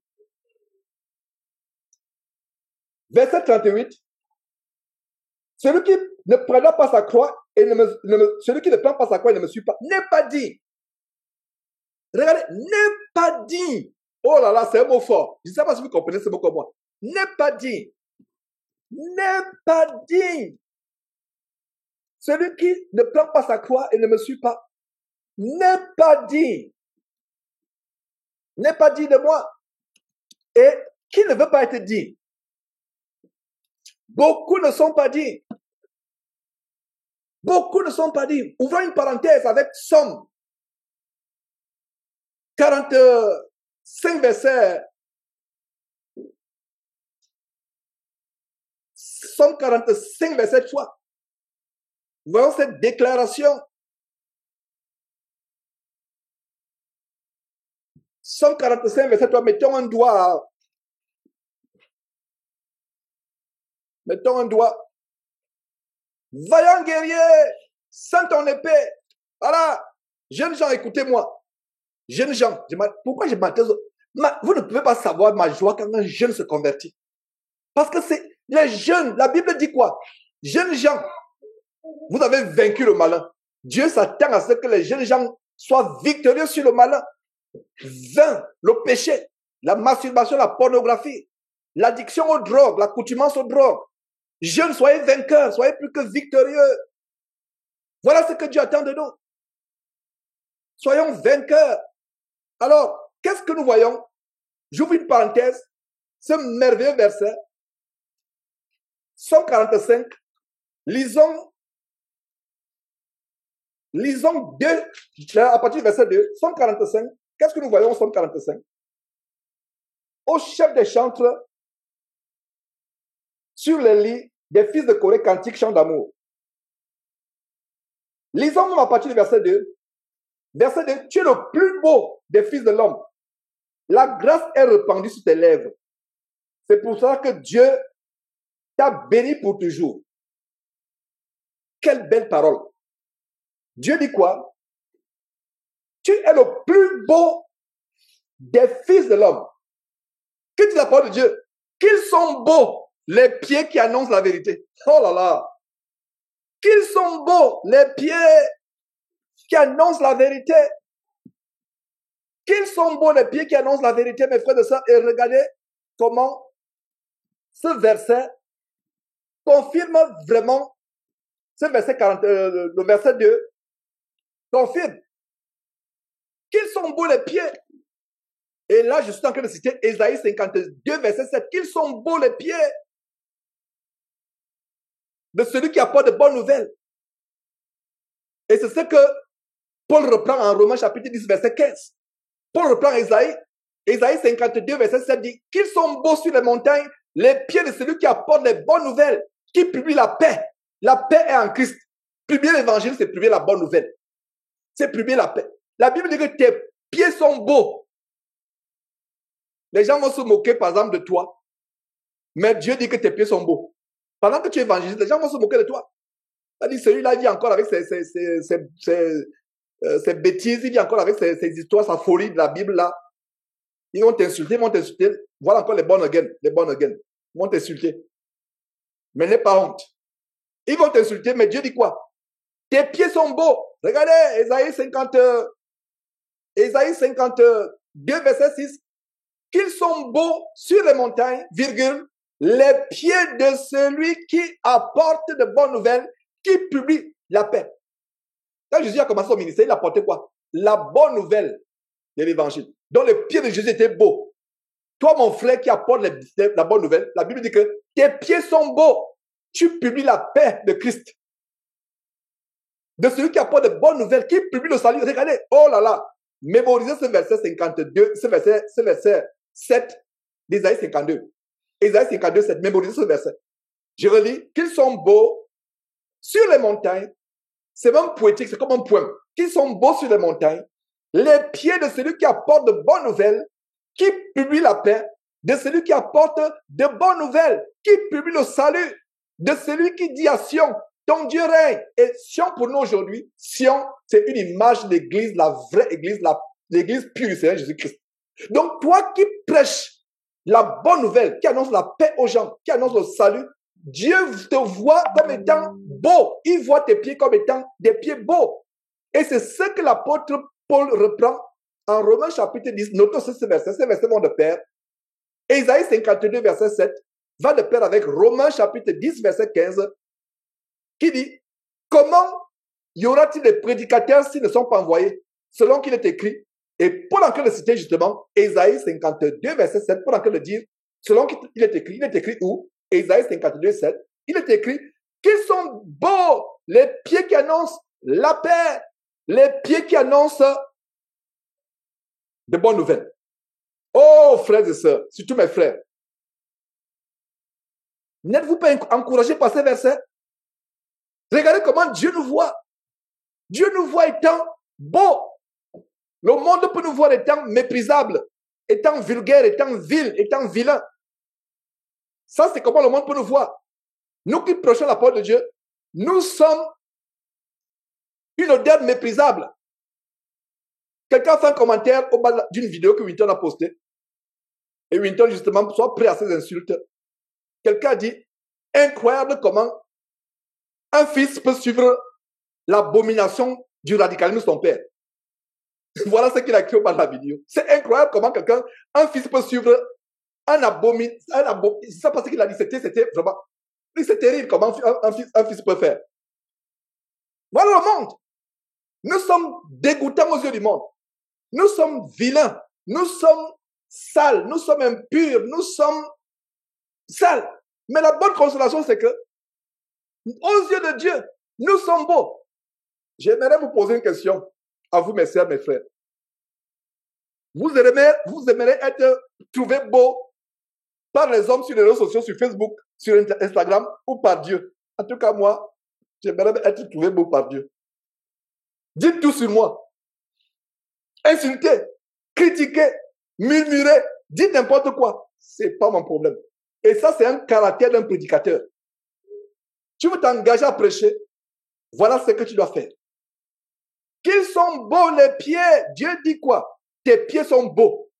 Verset 38. Celui qui ne prendra pas sa croix et celui qui ne prend pas sa croix et ne me suit pas, n'est pas dit. Regardez, n'est pas dit. Oh là là, c'est un mot fort. Je ne sais pas si vous comprenez ce mot comme moi. N'est pas dit. N'est pas dit. Celui qui ne prend pas sa croix et ne me suit pas, n'est pas dit. N'est pas dit de moi. Et qui ne veut pas être dit? Beaucoup ne sont pas dits. Beaucoup ne sont pas dits. Ouvrons une parenthèse avec Somme 45 versets. Somme 45 verset 3. Voyons cette déclaration. Somme 45 verset 3. Mettons un doigt. Mettons un doigt. Vaillant guerrier, sans ton épée. Voilà. Jeunes gens, écoutez-moi. Jeunes gens, pourquoi je m'intéresse? Vous ne pouvez pas savoir ma joie quand un jeune se convertit. Parce que c'est les jeunes. La Bible dit quoi? Jeunes gens, vous avez vaincu le malin. Dieu s'attend à ce que les jeunes gens soient victorieux sur le malin. Le péché, la masturbation, la pornographie, l'addiction aux drogues, l'accoutumance aux drogues. Jeunes, soyez vainqueurs, soyez plus que victorieux. Voilà ce que Dieu attend de nous. Soyons vainqueurs. Alors, qu'est-ce que nous voyons? J'ouvre une parenthèse. Ce merveilleux verset, 145, lisons 2, à partir du verset 2, 145, qu'est-ce que nous voyons au 145? Au chef des chantres, sur les lits des fils de Corée, cantique, chant d'amour. Lisons-nous à partir du verset 2. Verset 2, tu es le plus beau des fils de l'homme. La grâce est répandue sur tes lèvres. C'est pour ça que Dieu t'a béni pour toujours. Quelle belle parole. Dieu dit quoi? Tu es le plus beau des fils de l'homme. Que dit la parole de Dieu? Qu'ils sont beaux les pieds qui annoncent la vérité. Oh là là. Qu'ils sont beaux les pieds qui annoncent la vérité. Qu'ils sont beaux les pieds qui annoncent la vérité, mes frères et sœurs. Et regardez comment ce verset confirme vraiment, ce verset 40, le verset 2, confirme qu'ils sont beaux les pieds. Et là, je suis en train de citer Ésaïe 52, verset 7. Qu'ils sont beaux les pieds. de celui qui apporte de bonnes nouvelles. Et c'est ce que Paul reprend en Romains chapitre 10, verset 15. Paul reprend Ésaïe 52, verset 7 dit qu'ils sont beaux sur les montagnes, les pieds de celui qui apporte les bonnes nouvelles, qui publie la paix. La paix est en Christ. Publier l'évangile, c'est publier la bonne nouvelle. C'est publier la paix. La Bible dit que tes pieds sont beaux. Les gens vont se moquer, par exemple, de toi. Mais Dieu dit que tes pieds sont beaux. Pendant que tu évangélises, les gens vont se moquer de toi. C'est-à-dire, celui-là, il vit encore avec ses bêtises, il vit encore avec ses histoires, sa folie de la Bible, là. Ils vont t'insulter, Voilà encore les born again. Ils vont t'insulter. Mais n'aie pas honte. Ils vont t'insulter, mais Dieu dit quoi? Tes pieds sont beaux. Regardez, Ésaïe 52, verset 6. Qu'ils sont beaux sur les montagnes, virgule, les pieds de celui qui apporte de bonnes nouvelles, qui publie la paix. Quand Jésus a commencé son ministère, il apportait quoi? La bonne nouvelle de l'évangile. Donc les pieds de Jésus étaient beaux. Toi, mon frère qui apporte la bonne nouvelle, la Bible dit que tes pieds sont beaux. Tu publies la paix de Christ. De celui qui apporte de bonnes nouvelles, qui publie le salut. Regardez, oh là là, mémorisez ce verset 52, ce verset 7 d'Ésaïe 52. Ésaïe 52, 7, mémorisez ce verset. Je relis, qu'ils sont beaux sur les montagnes. C'est même poétique, c'est comme un poème. Qu'ils sont beaux sur les montagnes. Les pieds de celui qui apporte de bonnes nouvelles, qui publie la paix, de celui qui apporte de bonnes nouvelles, qui publie le salut, de celui qui dit à Sion, ton Dieu règne. Et Sion pour nous aujourd'hui, Sion, c'est une image de l'église, la vraie église, l'église pure du Seigneur Jésus-Christ. Donc toi qui prêches la bonne nouvelle, qui annonce la paix aux gens, qui annonce le salut, Dieu te voit comme étant beau. Il voit tes pieds comme étant des pieds beaux. Et c'est ce que l'apôtre Paul reprend en Romains chapitre 10. Notons ce verset vont de pair. Ésaïe 52, verset 7, va de pair avec Romains chapitre 10, verset 15, qui dit, comment y aura-t-il des prédicateurs s'ils ne sont pas envoyés, selon qu'il est écrit. Et Paul en train de citer justement Ésaïe 52, verset 7, Paul en train de dire, selon qu'il est écrit où? Ésaïe 52, 7, il est écrit qu'ils sont beaux, les pieds qui annoncent la paix, les pieds qui annoncent de bonnes nouvelles. Oh, frères et sœurs, surtout mes frères, n'êtes-vous pas encouragés par ces versets? Regardez comment Dieu nous voit. Dieu nous voit étant beaux. Le monde peut nous voir étant méprisables, étant vulgaires, étant vils, étant vilains. Ça, c'est comment le monde peut nous voir. Nous qui prêchons la parole de Dieu, nous sommes une odeur méprisable. Quelqu'un fait un commentaire au bas d'une vidéo que Winton a postée. Et Winton, justement, soit prêt à ces insultes. Quelqu'un a dit, incroyable comment un fils peut suivre l'abomination du radicalisme de son père. Voilà ce qu'il a écrit au bas de la vidéo. C'est incroyable comment un fils peut suivre un abomination. C'est ça parce qu'il a dit, c'était vraiment, c'est terrible comment un fils peut faire. Voilà le monde. Nous sommes dégoûtants aux yeux du monde. Nous sommes vilains. Nous sommes sales. Nous sommes impurs. Nous sommes sales. Mais la bonne consolation, c'est que, aux yeux de Dieu, nous sommes beaux. J'aimerais vous poser une question à vous, mes sœurs, mes frères. Vous aimeriez être trouvés beaux par les hommes sur les réseaux sociaux, sur Facebook, sur Instagram ou par Dieu? En tout cas, moi, j'aimerais être trouvé beau par Dieu. Dites tout sur moi. Insultez, critiquez, murmurez, dites n'importe quoi. C'est pas mon problème. Et ça, c'est un caractère d'un prédicateur. Tu veux t'engager à prêcher, voilà ce que tu dois faire. Qu'ils sont beaux les pieds. Dieu dit quoi? Tes pieds sont beaux.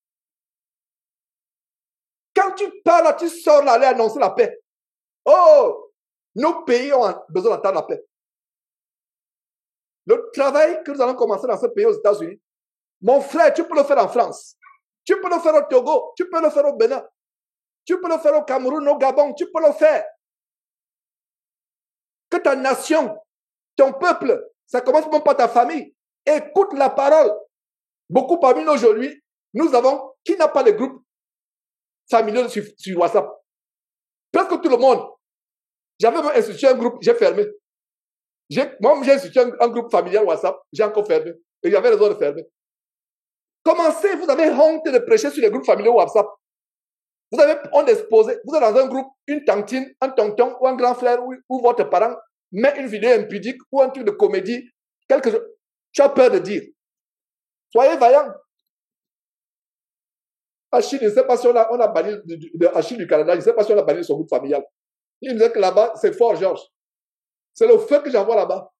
Quand tu parles, tu sors là, aller annoncer la paix. Oh, nos pays ont besoin d'entendre la paix. Le travail que nous allons commencer dans ce pays aux États-Unis, mon frère, tu peux le faire en France. Tu peux le faire au Togo. Tu peux le faire au Bénin. Tu peux le faire au Cameroun, au Gabon. Tu peux le faire. Que ta nation, ton peuple, ça commence même par ta famille. Écoute la parole. Beaucoup parmi nous aujourd'hui, nous avons, qui n'a pas de groupe familial sur WhatsApp? Presque tout le monde. J'avais même institué un groupe, j'ai fermé. Moi, j'ai institué un groupe familial WhatsApp, j'ai encore fermé. Et j'avais raison de fermer. Commencez, vous avez honte de prêcher sur les groupes familiaux WhatsApp. Vous avez honte d'exposer. Vous êtes dans un groupe, une tantine, un tonton ou un grand frère ou votre parent met une vidéo impudique ou un truc de comédie, quelque chose. Tu as peur de dire. Soyez vaillant. Achille, je ne sais pas si on a banni Achille du Canada, je ne sais pas si on a banni son groupe familial. Il me disait que là-bas, c'est fort, Georges. C'est le feu que j'envoie là-bas.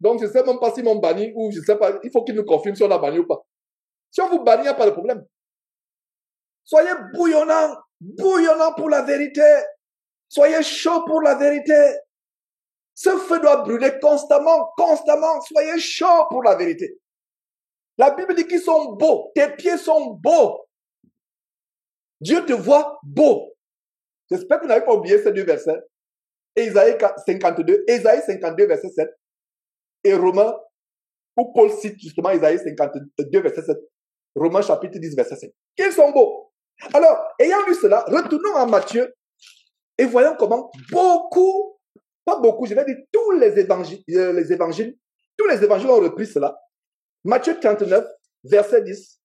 Donc, je ne sais même pas s'ils m'ont banni ou je ne sais pas. Il faut qu'ils nous confirment si on a banni ou pas. Si on vous bannit, il n'y a pas de problème. Soyez bouillonnant, bouillonnant pour la vérité. Soyez chaud pour la vérité. Ce feu doit brûler constamment, constamment. Soyez chaud pour la vérité. La Bible dit qu'ils sont beaux. Tes pieds sont beaux. Dieu te voit beau. J'espère que vous n'avez pas oublié ces deux versets. Ésaïe 52, Ésaïe 52, verset 7. Et Romains, où Paul cite justement Ésaïe 52, verset 7. Romains chapitre 10, verset 5. Qu'ils sont beaux. Alors, ayant lu cela, retournons à Matthieu et voyons comment beaucoup, pas beaucoup, je vais dire tous les évangiles, tous les évangiles ont repris cela. Matthieu 39, verset 10.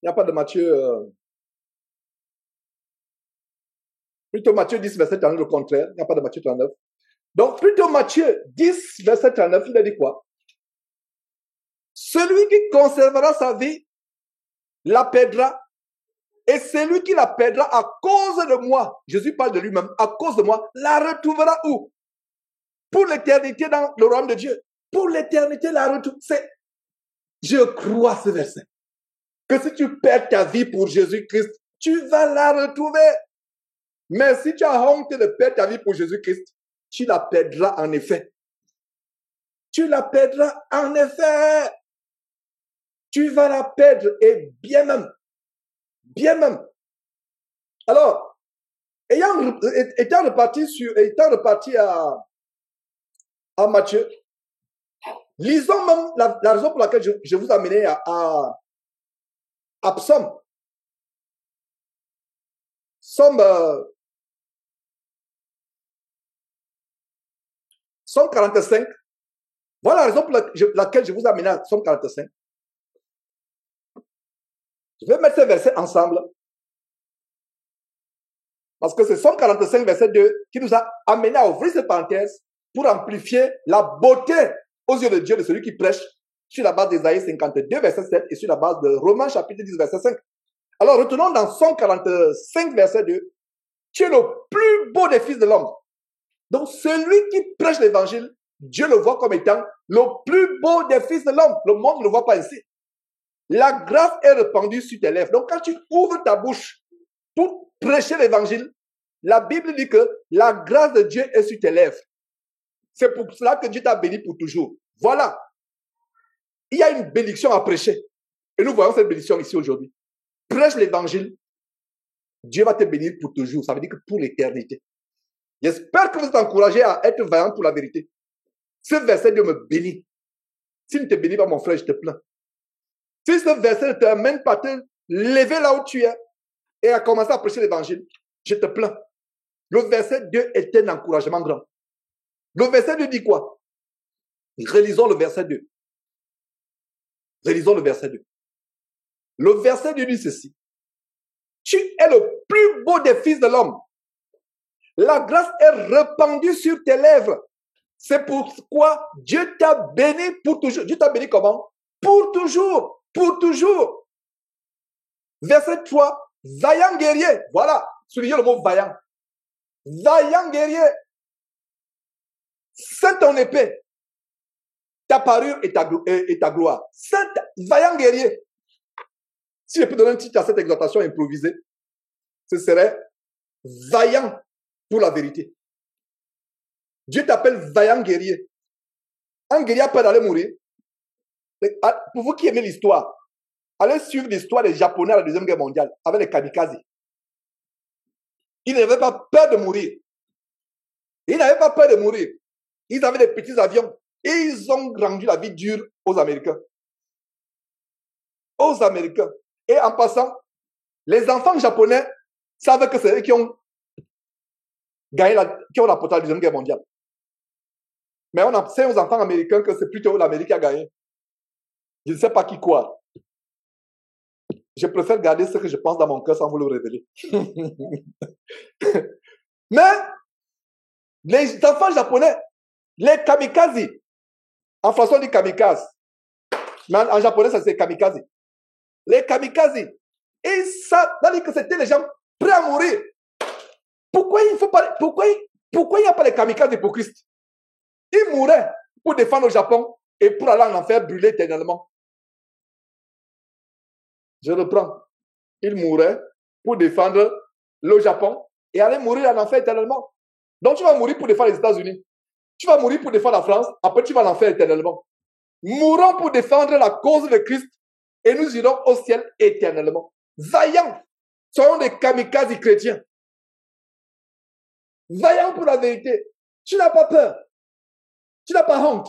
Il n'y a pas de Matthieu. Plutôt Matthieu 10, verset 39, le contraire. Il n'y a pas de Matthieu 39. Donc, plutôt Matthieu 10, verset 39, il a dit quoi? Celui qui conservera sa vie la perdra. Et celui qui la perdra à cause de moi, Jésus parle de lui-même, à cause de moi, la retrouvera où? Pour l'éternité dans le royaume de Dieu. Pour l'éternité, la retrouve. Je crois ce verset. Que si tu perds ta vie pour Jésus-Christ, tu vas la retrouver. Mais si tu as honte de perdre ta vie pour Jésus-Christ, tu la perdras en effet. Tu la perdras en effet. Tu vas la perdre et bien même. Bien même. Alors, étant reparti à Matthieu, lisons même la raison pour laquelle je vous amenais à Psaume. Psaume 45. Voilà la raison pour laquelle je vous amène à Psaume 45. Je vais mettre ces versets ensemble. Parce que c'est Psaume 45, verset 2, qui nous a amené à ouvrir cette parenthèse pour amplifier la beauté aux yeux de Dieu de celui qui prêche sur la base d'Ésaïe 52, verset 7 et sur la base de Romains chapitre 10, verset 5. Alors, retournons dans Psaume 45, verset 2. Tu es le plus beau des fils de l'homme. Donc, celui qui prêche l'évangile, Dieu le voit comme étant le plus beau des fils de l'homme. Le monde ne le voit pas ainsi. La grâce est répandue sur tes lèvres. Donc, quand tu ouvres ta bouche pour prêcher l'évangile, la Bible dit que la grâce de Dieu est sur tes lèvres. C'est pour cela que Dieu t'a béni pour toujours. Voilà. Il y a une bénédiction à prêcher. Et nous voyons cette bénédiction ici aujourd'hui. Prêche l'évangile. Dieu va te bénir pour toujours. Ça veut dire que pour l'éternité. J'espère que vous êtes encouragés à être vaillant pour la vérité. Ce verset, Dieu me bénit. S'il ne te bénit pas, mon frère, je te plains. Si ce verset ne t'amène pas à te lever là où tu es et à commencer à prêcher l'évangile, je te plains. Le verset 2 est un encouragement grand. Le verset 2 dit quoi? Relisons le verset 2. Relisons le verset 2. Le verset 2 dit ceci. Tu es le plus beau des fils de l'homme. La grâce est répandue sur tes lèvres. C'est pourquoi Dieu t'a béni pour toujours. Dieu t'a béni comment? Pour toujours. Pour toujours. Verset 3. Vaillant guerrier. Voilà. Soulignez le mot vaillant. Vaillant guerrier. Saint ton épée. Ta parure et ta gloire. Saint, vaillant guerrier. Si je peux donner un titre à cette exhortation improvisée, ce serait vaillant pour la vérité. Dieu t'appelle vaillant guerrier. Un guerrier a peur d'aller mourir. Pour vous qui aimez l'histoire, allez suivre l'histoire des Japonais à la Deuxième Guerre mondiale avec les kamikazes. Ils n'avaient pas peur de mourir. Ils n'avaient pas peur de mourir. Ils avaient des petits avions et ils ont rendu la vie dure aux Américains. Aux Américains. Et en passant, Les enfants japonais savent que c'est eux qui ont gagné qui ont rapporté la Deuxième Guerre mondiale. Mais on sait aux enfants américains que c'est plutôt l'Amérique qui a gagné. Je ne sais pas qui quoi. Je préfère garder ce que je pense dans mon cœur sans vous le révéler. Mais les enfants japonais, les kamikazes, en français on dit kamikaze, mais en japonais ça c'est kamikaze. Les kamikazes, et ça veut dire que c'était les gens prêts à mourir. Pourquoi il n'y a pas les kamikazes pour Christ? Ils mouraient pour défendre le Japon et pour aller en enfer brûler éternellement. Je reprends. Ils mouraient pour défendre le Japon et aller mourir en enfer éternellement. Donc tu vas mourir pour défendre les États-Unis. Tu vas mourir pour défendre la France, après tu vas en enfer éternellement. Mourons pour défendre la cause de Christ et nous irons au ciel éternellement. Vaillants, soyons des kamikazes chrétiens. Vaillants pour la vérité. Tu n'as pas peur. Tu n'as pas honte.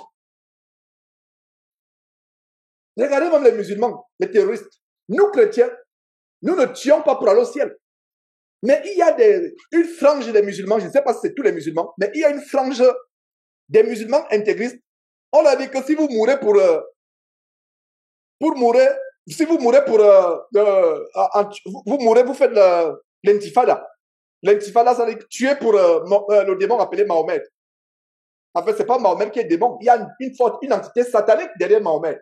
Regardez même les musulmans, les terroristes. Nous, chrétiens, nous ne tuons pas pour aller au ciel. Mais il y a une frange des musulmans, je ne sais pas si c'est tous les musulmans, mais il y a une frange des musulmans intégristes. On a dit que si vous mourrez vous mourrez, vous faites l'intifada. L'intifada, ça veut dire tuer pour le démon appelé Mahomet. En fait, ce n'est pas Mahomet qui est démon. Il y a une entité satanique derrière Mahomet.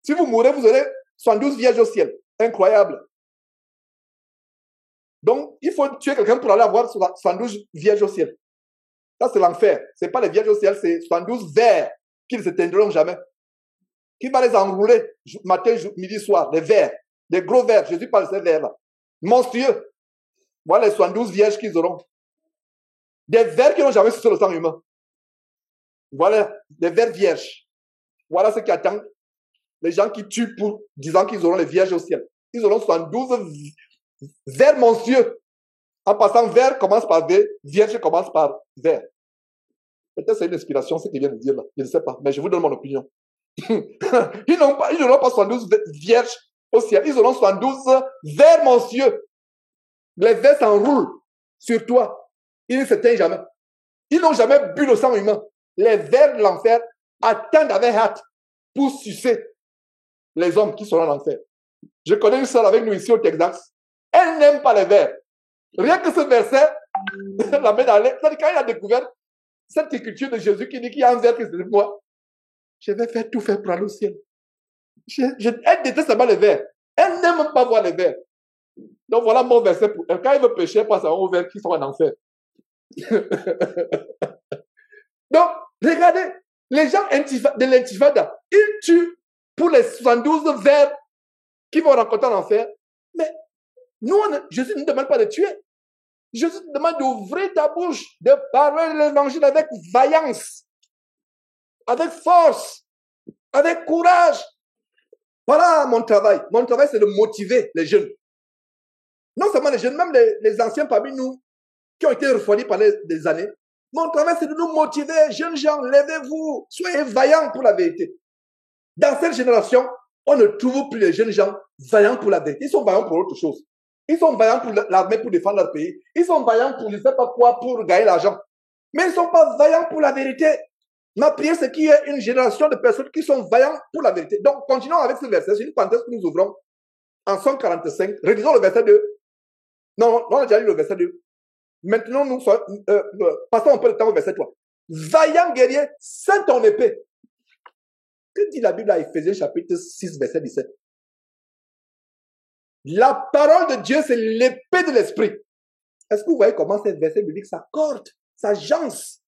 Si vous mourrez, vous aurez 72 vierges au ciel. Incroyable. Donc, il faut tuer quelqu'un pour aller avoir 72 vierges au ciel. Ça, c'est l'enfer. Ce n'est pas les vierges au ciel, c'est 72 vers qui ne s'éteindront jamais. Qui va les enrouler matin, midi, soir. Des vers. Des gros vers. Jésus parle de ces vers-là. Monstrueux. Voilà les 72 vierges qu'ils auront. Des vers qui n'ont jamais sucé le sang humain. Voilà, des vers vierges. Voilà ce qui attend les gens qui tuent pour disant qu'ils auront les vierges au ciel. Ils auront 72 vers monstrueux. En passant, vers commence par V, vierge commence par vers. Peut-être c'est une inspiration, ce qu'il vient de dire là. Je ne sais pas, mais je vous donne mon opinion. Ils n'auront pas 72 vierges au ciel. Ils auront 72 vers monstrueux. Les vers s'enroulent sur toi. Ils ne s'éteignent jamais. Ils n'ont jamais bu le sang humain. Les vers de l'enfer attendent avec hâte pour sucer les hommes qui seront en enfer. Je connais une sœur avec nous ici au Texas. Elle n'aime pas les vers. Rien que ce verset la met dans l'air. Quand il a découvert cette écriture de Jésus qui dit qu'il y a un vers qui se dit moi, je vais faire tout faire pour aller au ciel. Elle déteste seulement les vers. Elle n'aime pas voir les vers. Donc voilà mon verset pour elle. Quand elle veut pécher, elle passe à un vers qui sont en enfer. Donc, regardez, les gens de l'intifada, ils tuent pour les 72 vers qui vont rencontrer en enfer. Mais nous, Jésus ne nous demande pas de tuer. Jésus te demande d'ouvrir ta bouche, de parler de l'évangile avec vaillance, avec force, avec courage. Voilà mon travail. Mon travail, c'est de motiver les jeunes. Non seulement les jeunes, même les anciens parmi nous qui ont été refroidis pendant des années. Mon travail, c'est de nous motiver. Jeunes gens, levez-vous. Soyez vaillants pour la vérité. Dans cette génération, on ne trouve plus les jeunes gens vaillants pour la vérité. Ils sont vaillants pour autre chose. Ils sont vaillants pour l'armée, pour défendre leur pays. Ils sont vaillants pour je ne sais pas quoi, pour gagner l'argent. Mais ils ne sont pas vaillants pour la vérité. Ma prière, c'est qu'il y ait une génération de personnes qui sont vaillants pour la vérité. Donc, continuons avec ce verset. C'est une parenthèse que nous ouvrons en Somme 45. Révisons le verset 2. Non, on a déjà lu le verset 2. Maintenant, passons un peu de temps au verset 3. Vaillant guerrier, ceint ton épée. Que dit la Bible à Éphésiens chapitre 6, verset 17? La parole de Dieu, c'est l'épée de l'esprit. Est-ce que vous voyez comment ce verset biblique s'accorde, s'agence?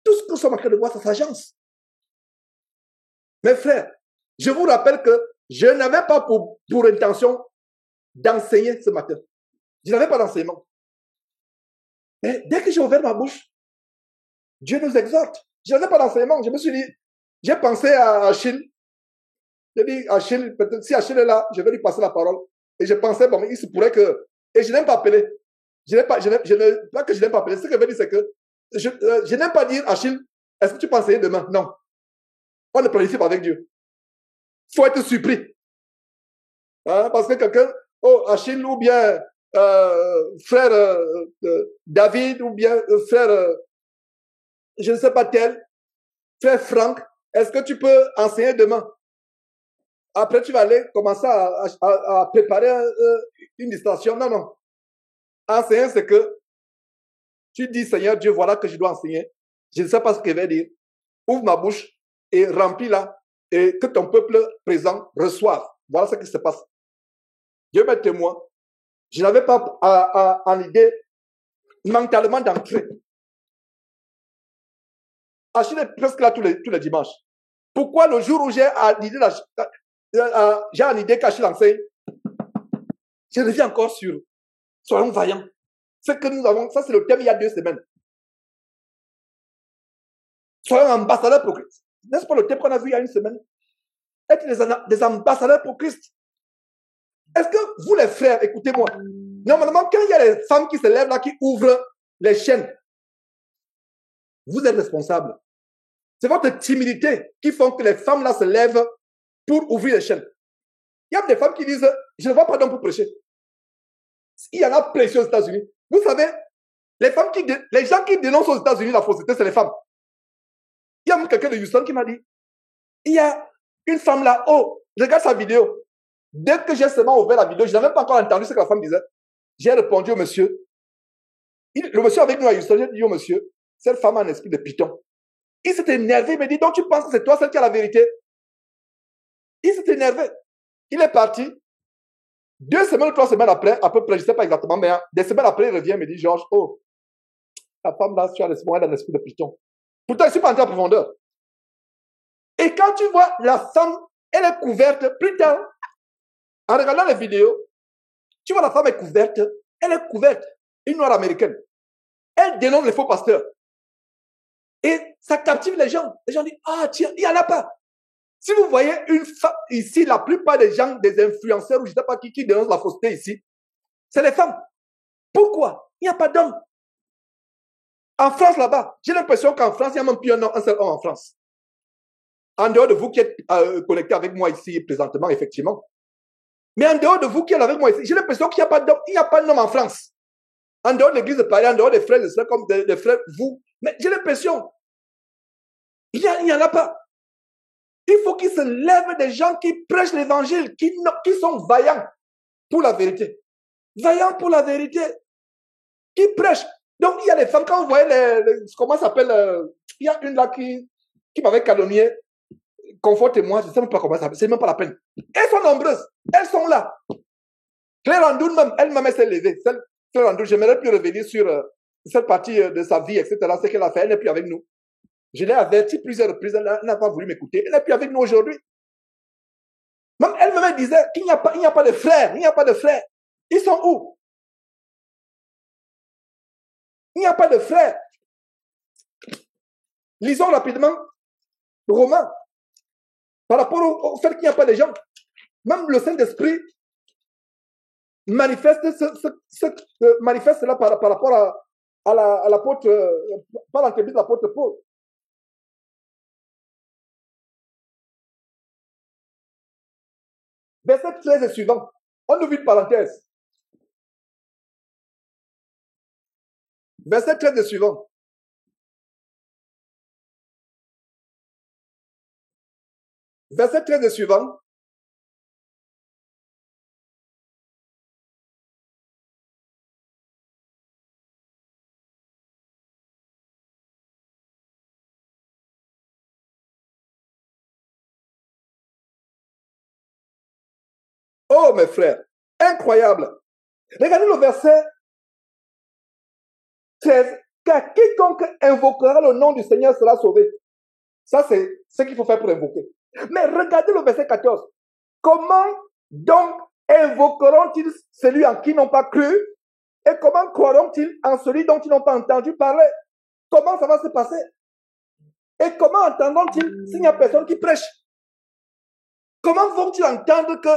Tout ce que nous sommes en train de voir, ça s'agence. Mes frères, je vous rappelle que je n'avais pas pour intention d'enseigner ce matin. Je n'avais pas d'enseignement. Mais dès que j'ai ouvert ma bouche, Dieu nous exhorte. Je n'avais pas d'enseignement. Je me suis dit, j'ai pensé à Achille. J'ai dit, Achille, peut-être si Achille est là, je vais lui passer la parole. Et je pensais, bon, il se pourrait que... Et je n'aime pas appeler. Pas que je n'aime pas appeler. Ce que je veux dire, c'est que je n'aime pas dire, Achille, est-ce que tu peux enseigner demain? Non. On ne planifie pas avec Dieu. Il faut être surpris. Hein, parce que quelqu'un oh, Achille, ou bien frère David, ou bien frère, je ne sais pas tel, frère Franck, est-ce que tu peux enseigner demain? Après, tu vas aller commencer à préparer une dissertation. Non, non. Enseigner, c'est que tu dis, Seigneur Dieu, voilà que je dois enseigner. Je ne sais pas ce que je vais dire. Ouvre ma bouche et remplis-la et que ton peuple présent reçoive. Voilà ce qui se passe. Dieu m'est témoin. Je n'avais pas en idée mentalement d'entrer. Achille est presque là tous les dimanches. Pourquoi le jour où j'ai en idée qu'Achille enseigne, je reviens encore sur soyons vaillants. Ce que nous avons, ça c'est le thème il y a 2 semaines. Soyons ambassadeurs pour Christ. N'est-ce pas le thème qu'on a vu il y a 1 semaine? Être des ambassadeurs pour Christ. Est-ce que vous les frères, écoutez-moi, normalement quand il y a les femmes qui se lèvent là, qui ouvrent les chaînes, vous êtes responsables. C'est votre timidité qui font que les femmes là se lèvent pour ouvrir les chaînes. Il y a des femmes qui disent, je ne vois pas d'homme pour prêcher. Il y en a précieux aux États-Unis. Vous savez, les gens qui dénoncent aux États-Unis la fausseté, c'est les femmes. Il y a même quelqu'un de Houston qui m'a dit, il y a une femme là, oh, regarde sa vidéo. Dès que j'ai seulement ouvert la vidéo, je n'avais même pas encore entendu ce que la femme disait. J'ai répondu au monsieur. Le monsieur avec nous à Houston, j'ai dit au monsieur, cette femme a un esprit de python. Il s'est énervé, il me dit, donc tu penses que c'est toi celle qui a la vérité? Il s'est énervé. Il est parti. 2 semaines ou 3 semaines après, à peu près, je ne sais pas exactement, mais des semaines après, il revient et me dit, Georges, oh, la femme là, tu as un esprit de python. Pourtant, je ne suis pas entré en profondeur. Et quand tu vois la femme, elle est couverte, plus tard, en regardant les vidéos, tu vois la femme est couverte, elle est couverte, une noire américaine. Elle dénonce les faux pasteurs. Et ça captive les gens. Les gens disent, ah tiens, il n'y en a pas. Si vous voyez une femme ici, la plupart des gens, des influenceurs, ou je ne sais pas qui dénoncent la fausseté ici, c'est les femmes. Pourquoi? Il n'y a pas d'hommes. En France, là-bas, j'ai l'impression qu'en France, il n'y a même plus un seul homme en France. En dehors de vous qui êtes connectés avec moi ici présentement, effectivement. Mais en dehors de vous qui êtes avec moi ici, j'ai l'impression qu'il n'y a pas d'homme, il n'y a pas d'homme en France. En dehors de l'église de Paris, en dehors des frères et sœurs comme des frères, vous. Mais j'ai l'impression, il n'y en a pas. Il faut qu'il se lève des gens qui prêchent l'évangile, qui sont vaillants pour la vérité. Vaillants pour la vérité. Qui prêchent. Donc, il y a des femmes, quand vous voyez comment ça s'appelle, il y a une là qui m'avait calomnié, confortez-moi, je ne sais même pas comment ça s'appelle, c'est même pas la peine. Elles sont nombreuses, elles sont là. Claire Andoun même, elle-même s'est levée. Claire Andoun, j'aimerais plus revenir sur cette partie de sa vie, etc., ce qu'elle a fait, elle n'est plus avec nous. Je l'ai averti plusieurs reprises, elle n'a pas voulu m'écouter, elle n'est plus avec nous aujourd'hui. Même elle-même disait qu'il n'y a pas de frères, il n'y a pas de frères. Ils sont où? Il n'y a pas de frères. Lisons rapidement Romains. Par rapport au fait qu'il n'y a pas de gens. Même le Saint-Esprit manifeste cela par rapport à l'apôtre, par l'entremise de l'apôtre Paul. Verset 13 et suivant. On ouvre une parenthèse. Verset 13 et suivant. Verset 13 et suivant. Oh mes frères, incroyable. Regardez le verset 13. Car quiconque invoquera le nom du Seigneur sera sauvé. Ça, c'est ce qu'il faut faire pour invoquer. Mais regardez le verset 14. Comment donc invoqueront-ils celui en qui ils n'ont pas cru? Et comment croiront-ils en celui dont ils n'ont pas entendu parler? Comment ça va se passer? Et comment entendront-ils s'il n'y a personne qui prêche? Comment vont-ils entendre que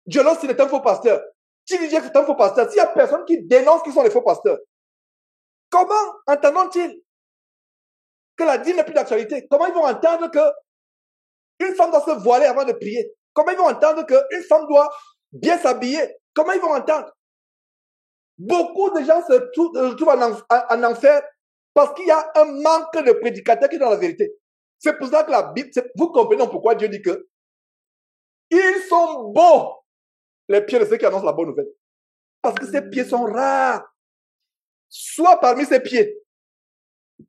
Jolos est un faux pasteur? Chili Jack est un faux pasteur. S'il n'y a personne qui dénonce qu'ils sont les faux pasteurs, comment entendront-ils que la dîme n'est plus d'actualité? Comment ils vont entendre qu'une femme doit se voiler avant de prier? Comment ils vont entendre qu'une femme doit bien s'habiller Comment ils vont entendre? Beaucoup de gens se retrouvent en enfer parce qu'il y a un manque de prédicateurs qui est dans la vérité. C'est pour ça que la Bible, vous comprenez pourquoi Dieu dit que ils sont beaux, les pieds de ceux qui annoncent la bonne nouvelle. Parce que ces pieds sont rares. Sois parmi ces pieds.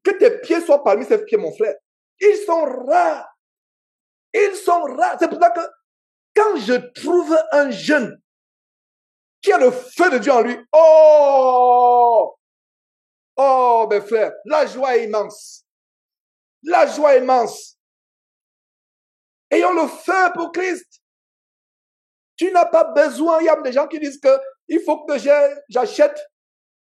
Que tes pieds soient parmi ces pieds, mon frère. Ils sont rares. Ils sont rares. C'est pour ça que quand je trouve un jeune qui a le feu de Dieu en lui, oh, mes frères, la joie est immense. La joie est immense. Ayons le feu pour Christ. Tu n'as pas besoin, il y a des gens qui disent que il faut que j'achète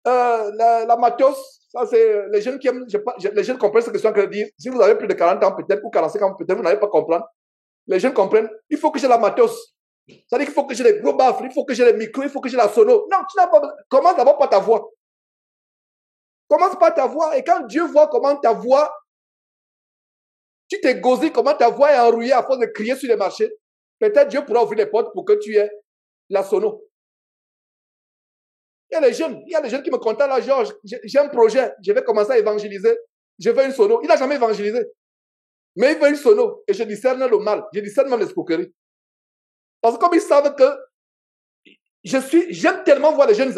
la matos. Ça, c'est les jeunes qui aiment, les jeunes comprennent ce que je suis en train de dire. Si vous avez plus de 40 ans, peut-être, ou 45 ans, peut-être, vous n'allez pas comprendre. Les jeunes comprennent, il faut que j'ai la matos. C'est-à-dire qu'il faut que j'ai les gros baffles, il faut que j'ai les micros, il faut que j'ai la sono. Non, tu n'as pas besoin. Commence d'abord par ta voix. Commence par ta voix. Et quand Dieu voit comment ta voix, tu t'es gosé, comment ta voix est enrouillée à force de crier sur les marchés, peut-être Dieu pourra ouvrir les portes pour que tu aies la sono. Il y a les jeunes qui me contactent là, Georges, j'ai un projet, je vais commencer à évangéliser, je veux une sono. Il n'a jamais évangélisé. Mais il veut une sono. Et je discerne le mal, je discerne même l'escroquerie. Parce que comme ils savent que j'aime tellement voir les jeunes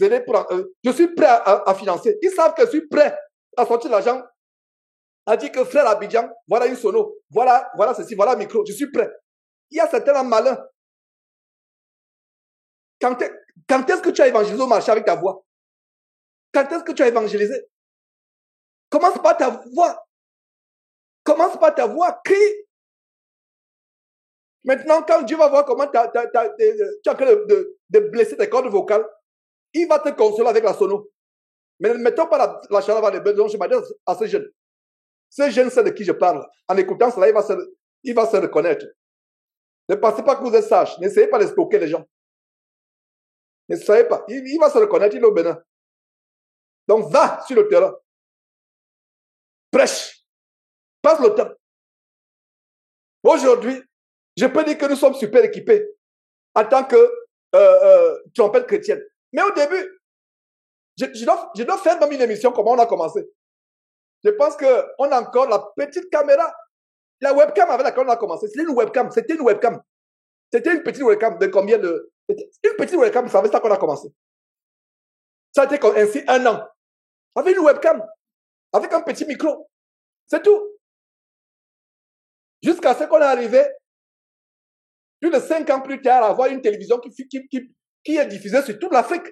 aider pour, je suis prêt à financer. Ils savent que je suis prêt à sortir l'argent, à dire que frère Abidjan, voilà une sono, voilà ceci, voilà un micro, je suis prêt. Il y a certains malins. Quand est-ce que tu as évangélisé au marché avec ta voix? Quand est-ce que tu as évangélisé? Commence par ta voix. Commence par ta voix, crie. Maintenant, quand Dieu va voir comment tu es en train de blesser tes cordes vocales, il va te consoler avec la sono. Mais ne mettons pas la chaleur dans les besoins. Je m'adresse à ce jeune. Ce jeune sait de qui je parle. En écoutant cela, il va se reconnaître. Ne pensez pas que vous êtes sage. N'essayez pas d'escroquer les gens. Ne savez pas. Il va se reconnaître, il est au Bénin. Donc, va sur le terrain. Prêche. Passe le temps. Aujourd'hui, je peux dire que nous sommes super équipés en tant que trompette chrétienne. Mais au début, je dois faire même une émission comment on a commencé. Je pense qu'on a encore la petite caméra. La webcam avec laquelle on a commencé, c'était une webcam. C'était une webcam. C'était une petite webcam de combien de... Une petite webcam, vous savez ça qu'on a commencé. Ça a été ainsi 1 an. Avec une webcam. Avec un petit micro. C'est tout. Jusqu'à ce qu'on est arrivé, plus de 5 ans plus tard, à avoir une télévision qui est diffusée sur toute l'Afrique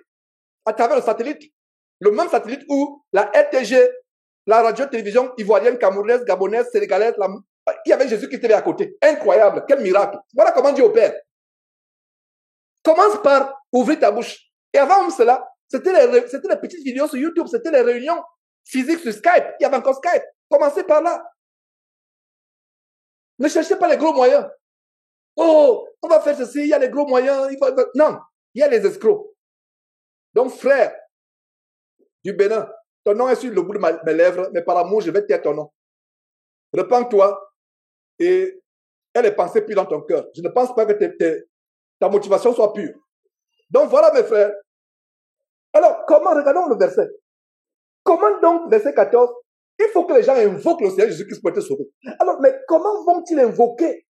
à travers le satellite. Le même satellite où la RTG, la radio-télévision ivoirienne, camerounaise, gabonaise, sénégalaise, il y avait Jésus qui était à côté. Incroyable. Quel miracle. Voilà comment Dieu opère. Commence par ouvrir ta bouche. Et avant cela, c'était les petites vidéos sur YouTube, c'était les réunions physiques sur Skype. Il y avait encore Skype. Commencez par là. Ne cherchez pas les gros moyens. Oh, on va faire ceci, il y a les gros moyens. Non, il y a les escrocs. Donc, frère du Bénin, ton nom est sur le bout de mes lèvres, mais par amour, je vais taire ton nom. Repends-toi et aie les pensées pures dans ton cœur. Je ne pense pas que ta motivation soit pure. Donc, voilà, mes frères. Alors, regardons le verset. Comment donc, verset 14, il faut que les gens invoquent le Seigneur Jésus-Christ pour être sauvés. Alors, mais comment vont-ils invoquer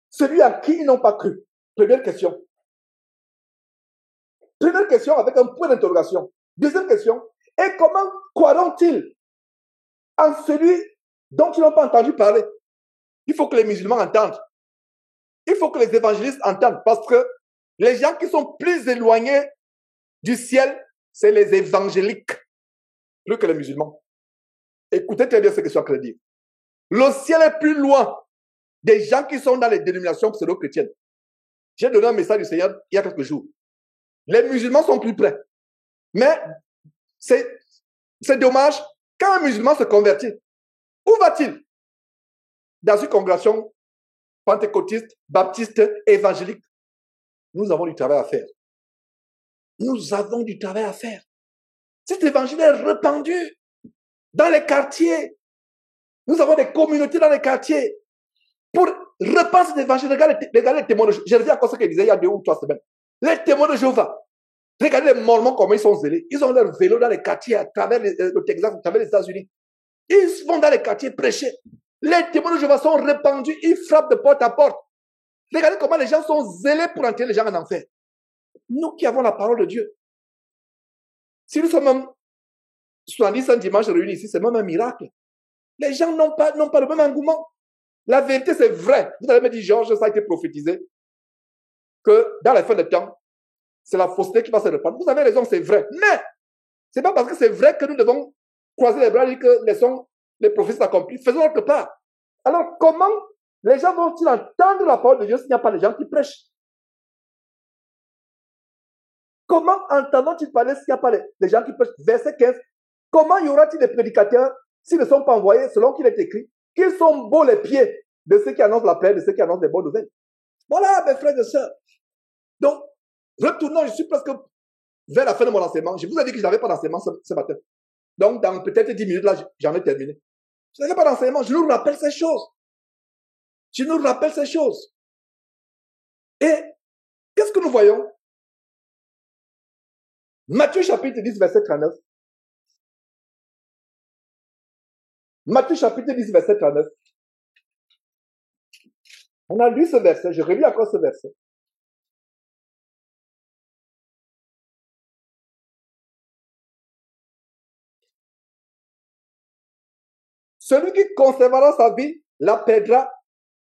celui à qui ils n'ont pas cru? Première question. Première question avec un point d'interrogation. Deuxième question. Et comment croiront-ils en celui dont ils n'ont pas entendu parler? Il faut que les musulmans entendent. Il faut que les évangélistes entendent. Parce que les gens qui sont plus éloignés du ciel, c'est les évangéliques, plus que les musulmans. Écoutez très bien ce que je suis en train de dire. Le ciel est plus loin des gens qui sont dans les dénominations pseudo-chrétiennes. J'ai donné un message du Seigneur il y a quelques jours. Les musulmans sont plus près. Mais c'est dommage, quand un musulman se convertit, où va-t-il? Dans une congrégation pentecôtiste, baptiste, évangélique. Nous avons du travail à faire. Nous avons du travail à faire. Cet évangile est répandu dans les quartiers. Nous avons des communautés dans les quartiers. Pour répandre cet évangile, regardez les témoignages. Je reviens à ce qu'il disait il y a 2 ou 3 semaines. Les témoins de Jéhovah. Regardez les Mormons, comment ils sont zélés. Ils ont leur vélo dans les quartiers à travers le Texas, à travers les États-Unis. Ils vont dans les quartiers prêcher. Les témoins de Jéhovah sont répandus. Ils frappent de porte à porte. Regardez comment les gens sont zélés pour enterrer les gens en enfer. Nous qui avons la parole de Dieu. Si nous sommes même 70 dimanches réunis ici, c'est même un miracle. Les gens n'ont pas le même engouement. La vérité, c'est vrai. Vous allez me dire, Georges, ça a été prophétisé, que dans la fin des temps, c'est la fausseté qui va se répandre. Vous avez raison, c'est vrai. Mais, c'est pas parce que c'est vrai que nous devons croiser les bras et dire que laissons les prophéties s'accomplir. Faisons notre part. Alors, comment les gens vont-ils entendre la parole de Dieu s'il n'y a pas les gens qui prêchent? Comment entendront-ils parler s'il n'y a pas les gens qui prêchent? Verset 15. Comment y aura-t-il des prédicateurs s'ils ne sont pas envoyés selon qu'il est écrit qu'ils sont beaux les pieds de ceux qui annoncent la paix, de ceux qui annoncent les bonnes nouvelles? Voilà, mes frères et sœurs. Donc, retournons, je suis presque vers la fin de mon enseignement. Je vous ai dit que je n'avais pas d'enseignement ce matin. Donc, dans peut-être 10 minutes, là, j'en ai terminé. Je n'avais pas d'enseignement. Je nous rappelle ces choses. Je nous rappelle ces choses. Et qu'est-ce que nous voyons? Matthieu chapitre 10, verset 39. Matthieu chapitre 10, verset 39. On a lu ce verset. Je relis encore ce verset. Celui qui conservera sa vie la perdra,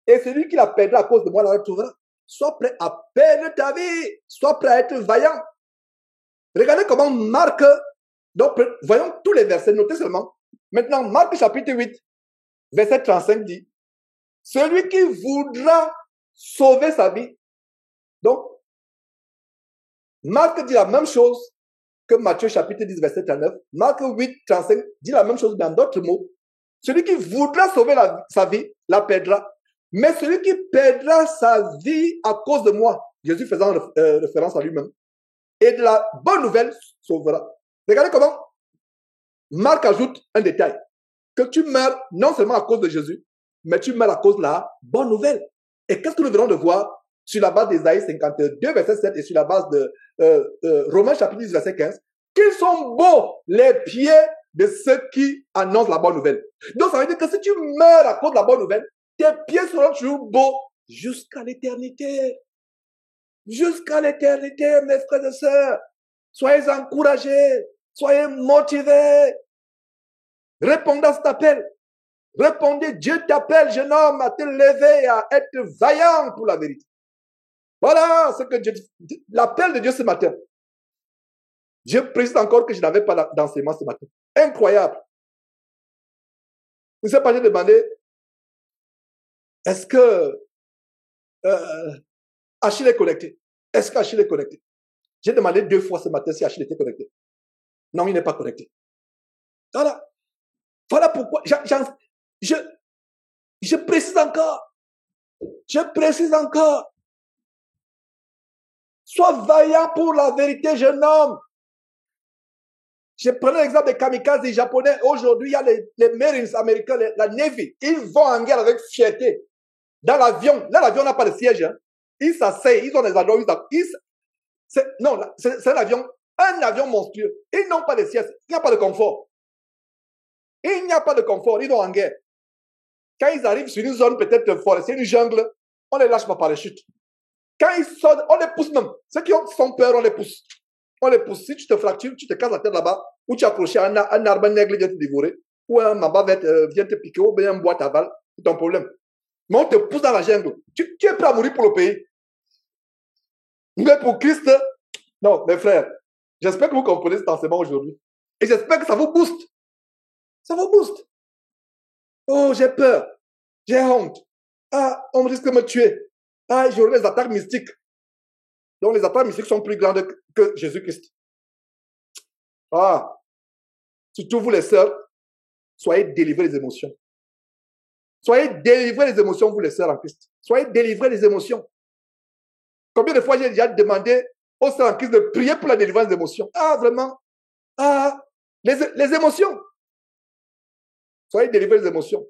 et celui qui la perdra à cause de moi la retrouvera. Sois prêt à perdre ta vie. Sois prêt à être vaillant. Regardez comment Marc, donc voyons tous les versets, notez seulement. Maintenant, Marc chapitre 8, verset 35 dit, celui qui voudra sauver sa vie. Donc, Marc dit la même chose que Matthieu chapitre 10, verset 39. Marc 8, 35 dit la même chose, mais en d'autres mots. Celui qui voudra sauver sa vie, la perdra. Mais celui qui perdra sa vie à cause de moi, Jésus faisant référence à lui-même, et de la bonne nouvelle sauvera. Regardez comment Marc ajoute un détail. Que tu meurs non seulement à cause de Jésus, mais tu meurs à cause de la bonne nouvelle. Et qu'est-ce que nous venons de voir sur la base d'Ésaïe 52, verset 7 et sur la base de Romains chapitre 10, verset 15, qu'ils sont beaux les pieds de ceux qui annoncent la bonne nouvelle. Donc ça veut dire que si tu meurs à cause de la bonne nouvelle, tes pieds seront toujours beaux jusqu'à l'éternité. Jusqu'à l'éternité, mes frères et sœurs. Soyez encouragés, soyez motivés. Répondez à cet appel. Répondez, Dieu t'appelle, jeune homme, à te lever, à être vaillant pour la vérité. Voilà ce que Dieu dit. L'appel de Dieu ce matin. Je précise encore que je n'avais pas d'enseignement ce matin. Incroyable. Je ne sais pas, j'ai demandé, est-ce que Achille est connecté? Est-ce qu'Achille est connecté? J'ai demandé 2 fois ce matin si Achille était connecté. Non, il n'est pas connecté. Voilà. Voilà pourquoi je précise encore. Je précise encore. Sois vaillant pour la vérité, jeune homme. Je prenais l'exemple des kamikazes japonais. Aujourd'hui, il y a les Marines américains, la Navy. Ils vont en guerre avec fierté. Dans l'avion. Là, l'avion n'a pas de siège. Hein. Ils s'asseyent. Ils ont des endroits où non, c'est un avion monstrueux. Ils n'ont pas de siège. Il n'y a pas de confort. Il n'y a pas de confort. Ils vont en guerre. Quand ils arrivent sur une zone peut-être forestière, une jungle, on les lâche pas par les chutes. Quand ils sortent, on les pousse même. Ceux qui sont peur, on les pousse. On les pousse. Si tu te fractures, tu te casses la tête là-bas, ou tu es accroché à un arbre, un aigle vient te dévorer, ou un mamba vient te piquer, ou bien un boîte à balles, c'est ton problème. Mais on te pousse dans la jungle. Tu es prêt à mourir pour le pays. Mais pour Christ, non, mes frères, j'espère que vous comprenez cet enseignement aujourd'hui. Et j'espère que ça vous booste. Ça vous booste. Oh, j'ai peur. J'ai honte. Ah, on risque de me tuer. Ah, j'aurai des attaques mystiques. Donc, les attaques mystiques sont plus grandes que Jésus-Christ. Ah, surtout vous les sœurs, soyez délivrés des émotions. Soyez délivrés des émotions, vous les sœurs en Christ. Soyez délivrés des émotions. Combien de fois j'ai déjà demandé aux sœurs en Christ de prier pour la délivrance des émotions? Ah, vraiment? Ah, les émotions. Soyez délivrés des émotions.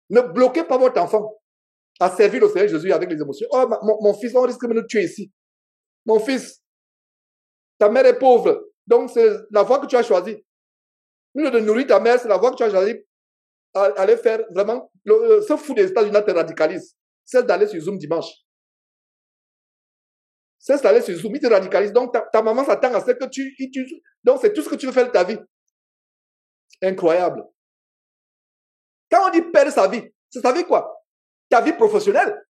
Ne bloquez pas votre enfant à servir le Seigneur Jésus avec les émotions. Oh, mon fils, on risque de nous tuer ici. Mon fils, ta mère est pauvre. Donc, c'est la voie que tu as choisie. Au lieu de nourrir ta mère, c'est la voie que tu as choisie. Aller faire vraiment, ce fou des États-Unis te radicalise. Cesse d'aller sur Zoom dimanche. Cesse d'aller sur Zoom, il te radicalise. Donc, ta maman s'attend à ce que donc, c'est tout ce que tu veux faire de ta vie. Incroyable. Quand on dit perdre sa vie, c'est sa vie quoi? Ta vie professionnelle,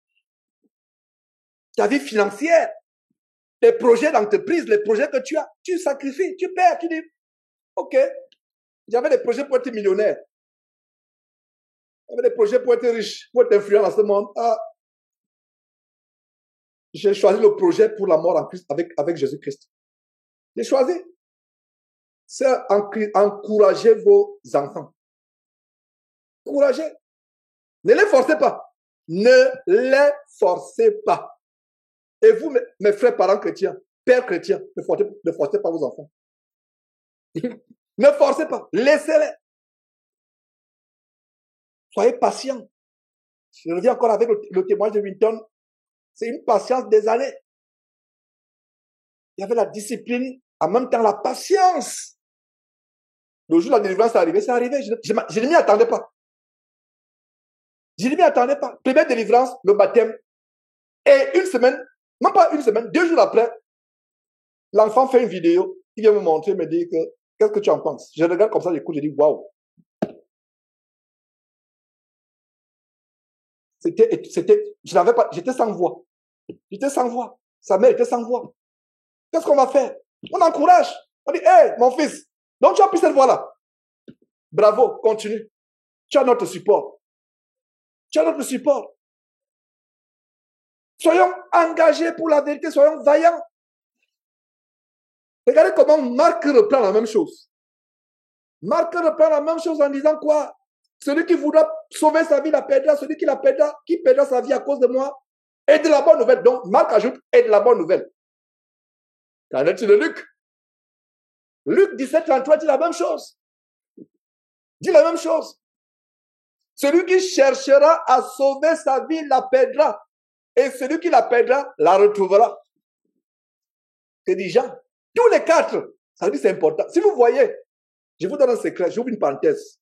ta vie financière, les projets d'entreprise, les projets que tu as, tu sacrifies, tu perds, tu dis, ok, j'avais des projets pour être millionnaire. J'avais des projets pour être riche, pour être influent dans ce monde. Ah, j'ai choisi le projet pour la mort en Christ avec Jésus-Christ. J'ai choisi. C'est encourager vos enfants. Encouragez. Ne les forcez pas. Ne les forcez pas. Et vous, mes frères parents chrétiens, pères chrétiens, ne forcez pas vos enfants. Ne forcez pas. Laissez-les. Soyez patients. Je reviens encore avec le témoignage de Winton. C'est une patience des années. Il y avait la discipline, en même temps la patience. Le jour où la délivrance est arrivée, c'est arrivé. Je ne m'y attendais pas. Je ne m'y attendais pas. Première délivrance, le baptême. Et une semaine, non pas une semaine, 2 jours après, l'enfant fait une vidéo. Il vient me montrer, me dire que, qu'est-ce que tu en penses? Je regarde comme ça, j'écoute, je dis, waouh. Je n'avais pas, j'étais sans voix. J'étais sans voix. Sa mère était sans voix. Qu'est-ce qu'on va faire? On encourage. On dit, hé, mon fils, donc tu as pris cette voix-là. Bravo, continue. Tu as notre support. Tu as notre support. Soyons engagés pour la vérité, soyons vaillants. Regardez comment Marc reprend la même chose. Marc reprend la même chose en disant quoi? Celui qui voudra sauver sa vie la perdra, celui qui perdra sa vie à cause de moi, et de la bonne nouvelle. Donc, Marc ajoute, et de la bonne nouvelle. Qu'en est-il de Luc? Luc 17, 33 dit la même chose. Dit la même chose. Celui qui cherchera à sauver sa vie la perdra. Et celui qui la perdra la retrouvera. C'est dit Jean. Tous les 4. Ça veut dire c'est important. Si vous voyez, je vous donne un secret, j'ouvre une parenthèse.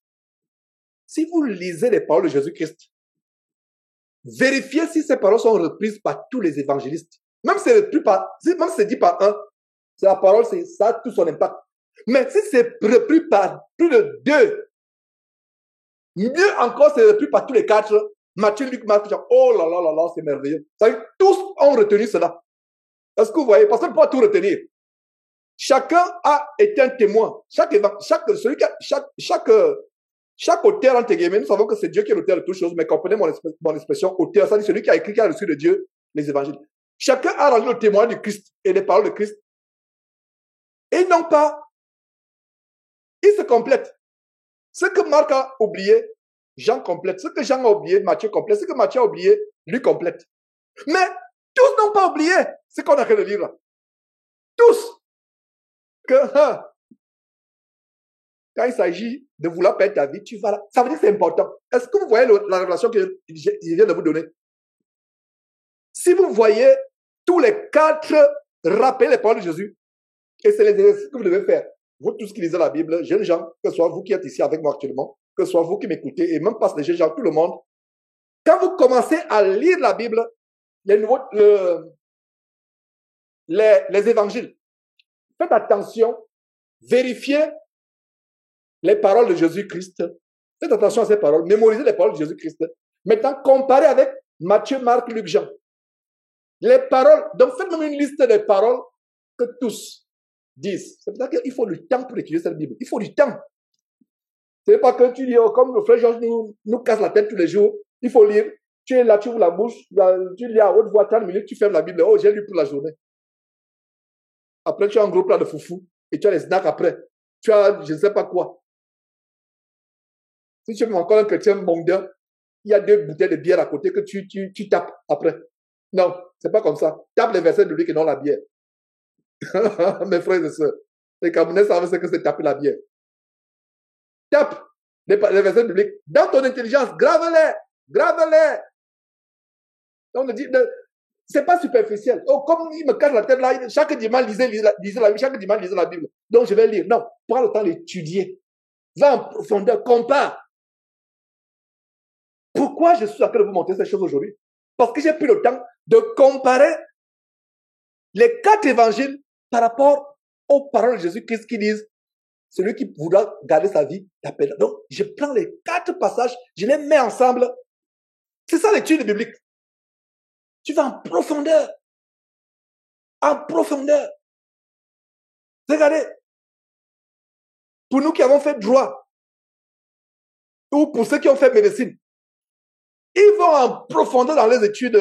Si vous lisez les paroles de Jésus-Christ, vérifiez si ces paroles sont reprises par tous les évangélistes. Même si c'est dit par un, c'est la parole, ça a tout son impact. Mais si c'est repris par plus de 2, mieux encore, c'est repris par tous les 4. Matthieu, Luc, Marc, oh là là là là, c'est merveilleux. Tous ont retenu cela. Est-ce que vous voyez? Parce qu'on ne peut pas tout retenir. Chacun a été un témoin. Chaque auteur, entre guillemets, nous savons que c'est Dieu qui est l'auteur de toutes choses, mais comprenez mon expression, auteur, ça dit celui qui a écrit, qui a reçu de Dieu les évangiles. Chacun a rendu le témoin du Christ et des paroles de Christ. Et non pas, ils se complètent. Ce que Marc a oublié, Jean complète. Ce que Jean a oublié, Matthieu complète. Ce que Matthieu a oublié, lui complète. Mais tous n'ont pas oublié ce qu'on a fait de lire là. Tous. Quand il s'agit de vouloir perdre ta vie, tu vas là. Ça veut dire que c'est important. Est-ce que vous voyez la révélation que je viens de vous donner? Si vous voyez tous les 4 rappeler les paroles de Jésus, et c'est les exercices que vous devez faire. Vous tous qui lisez la Bible, jeunes gens, que ce soit vous qui êtes ici avec moi actuellement, que ce soit vous qui m'écoutez, et même pas les jeunes gens, tout le monde, quand vous commencez à lire la Bible, les évangiles, faites attention, vérifiez les paroles de Jésus-Christ. Faites attention à ces paroles, mémorisez les paroles de Jésus-Christ. Maintenant, comparez avec Matthieu, Marc, Luc, Jean. Les paroles, donc faites même une liste des paroles que tous disent. C'est pour ça qu'il faut du temps pour étudier cette Bible. Il faut du temps. Ce n'est pas que tu lis, comme le frère Georges nous casse la tête tous les jours. Il faut lire. Tu es là, tu ouvres la bouche, tu lis à haute voix 30 minutes, tu fermes la Bible. Oh, j'ai lu pour la journée. Après, tu as un gros plat de foufou et tu as les snacks après. Tu as je ne sais pas quoi. Si tu es encore un chrétien mondin, il y a 2 bouteilles de bière à côté que tu tapes après. Non, c'est pas comme ça. Tape les versets bibliques et non la bière. Mes frères et sœurs, les Camerounais savent ce que c'est taper la bière. Tape les versets bibliques. Dans ton intelligence, grave-les. Grave-les. On dit, C'est pas superficiel. Oh, comme il me casse la tête là, chaque dimanche, lisez la Bible, chaque dimanche, lisez la Bible. Donc, je vais lire. Non, prends le temps d'étudier. Va en profondeur, compare. Pourquoi je suis en train de vous montrer ces choses aujourd'hui? Parce que j'ai pris le temps de comparer les 4 évangiles par rapport aux paroles de Jésus-Christ qui disent celui qui voudra garder sa vie t'appelle. Donc, je prends les 4 passages, je les mets ensemble. C'est ça l'étude biblique. Tu vas en profondeur. En profondeur. Regardez. Pour nous qui avons fait droit, ou pour ceux qui ont fait médecine, ils vont en profondeur dans les études.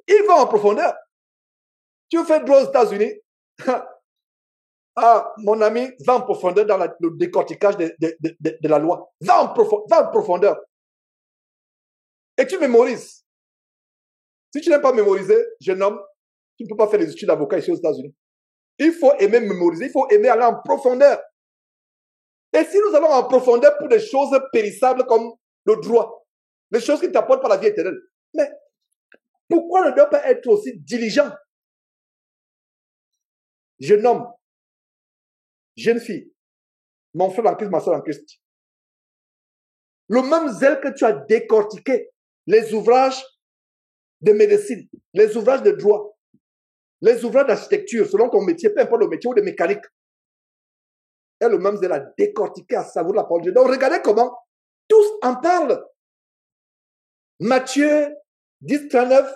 Ils vont en profondeur. Tu fais droit aux États-Unis. Ah, mon ami, va en profondeur dans le décortiquage de la loi. Va en profondeur. Et tu mémorises. Si tu n'aimes pas mémoriser, jeune homme, tu ne peux pas faire des études d'avocat ici aux États-Unis. Il faut aimer mémoriser, il faut aimer aller en profondeur. Et si nous allons en profondeur pour des choses périssables comme le droit, les choses qui ne t'apportent pas la vie éternelle, mais pourquoi ne doit pas être aussi diligent? Jeune homme, jeune fille, mon frère en Christ, ma soeur en Christ, le même zèle que tu as décortiqué les ouvrages de médecine, les ouvrages de droit, les ouvrages d'architecture, selon ton métier, peu importe le métier, ou de mécanique, et le même zèle à décortiquer, à savourer la parole de Dieu. Donc regardez comment tous en parlent. Matthieu 10, 39,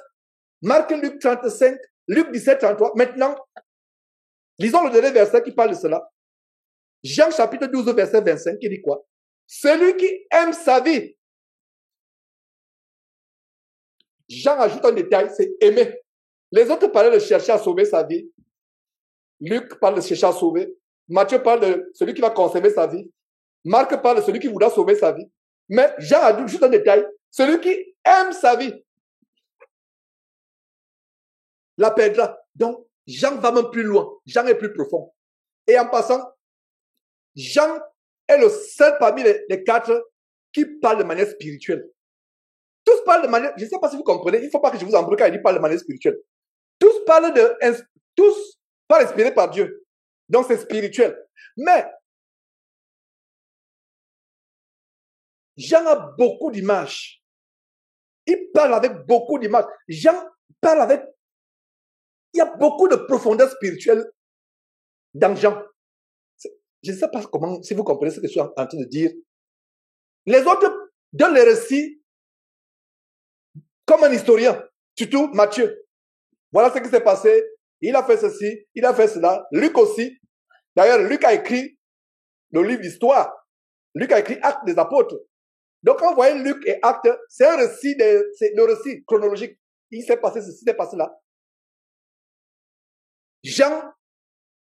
Marc, Luc 35, Luc 17, 33. Maintenant, lisons le dernier verset qui parle de cela. Jean chapitre 12, verset 25, qui dit quoi? Celui qui aime sa vie. Jean ajoute un détail, c'est aimer. Les autres parlaient de chercher à sauver sa vie. Luc parle de chercher à sauver. Matthieu parle de celui qui va conserver sa vie. Marc parle de celui qui voudra sauver sa vie. Mais Jean ajoute juste un détail. Celui qui aime sa vie la perdra. Donc, Jean va même plus loin. Jean est plus profond. Et en passant, Jean est le seul parmi les 4 qui parle de manière spirituelle. Tous parlent de manière, je ne sais pas si vous comprenez, il ne faut pas que je vous embrouille quand il dit parle de manière spirituelle. Tous parlent inspirés par Dieu. Donc c'est spirituel. Mais Jean a beaucoup d'images. Il parle avec beaucoup d'images. Jean parle avec... Il y a beaucoup de profondeur spirituelle dans Jean. Je ne sais pas comment, si vous comprenez ce que je suis en train de dire. Les autres donnent les récits comme un historien. Surtout Matthieu. Voilà ce qui s'est passé. Il a fait ceci, il a fait cela. Luc aussi. D'ailleurs, Luc a écrit le livre d'histoire. Luc a écrit Actes des apôtres. Donc, quand vous voyez Luc et Actes, c'est un récit, c'est le récit chronologique. Il s'est passé ceci, il s'est passé là. Jean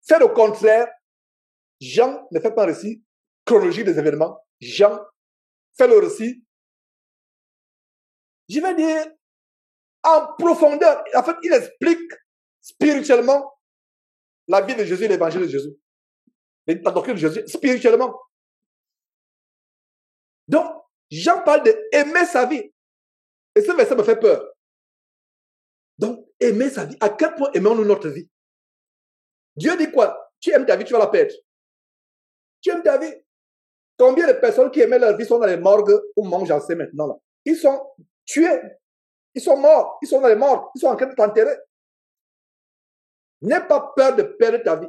fait le contraire. Jean ne fait pas un récit chronologique des événements. Jean fait le récit, je vais dire, en profondeur. En fait, il explique spirituellement la vie de Jésus et l'évangile de Jésus. La doctrine de Jésus, spirituellement. Donc, Jean parle d'aimer sa vie. Et ce verset me fait peur. Donc, aimer sa vie. À quel point aimons-nous notre vie? Dieu dit quoi? Tu aimes ta vie, tu vas la perdre. Tu aimes ta vie. Combien de personnes qui aimaient leur vie sont dans les morgues ou mangent en maintenant là? Ils sont tués. Ils sont morts. Ils sont dans les morgues. Ils sont en train de t'enterrer. N'aie pas peur de perdre ta vie.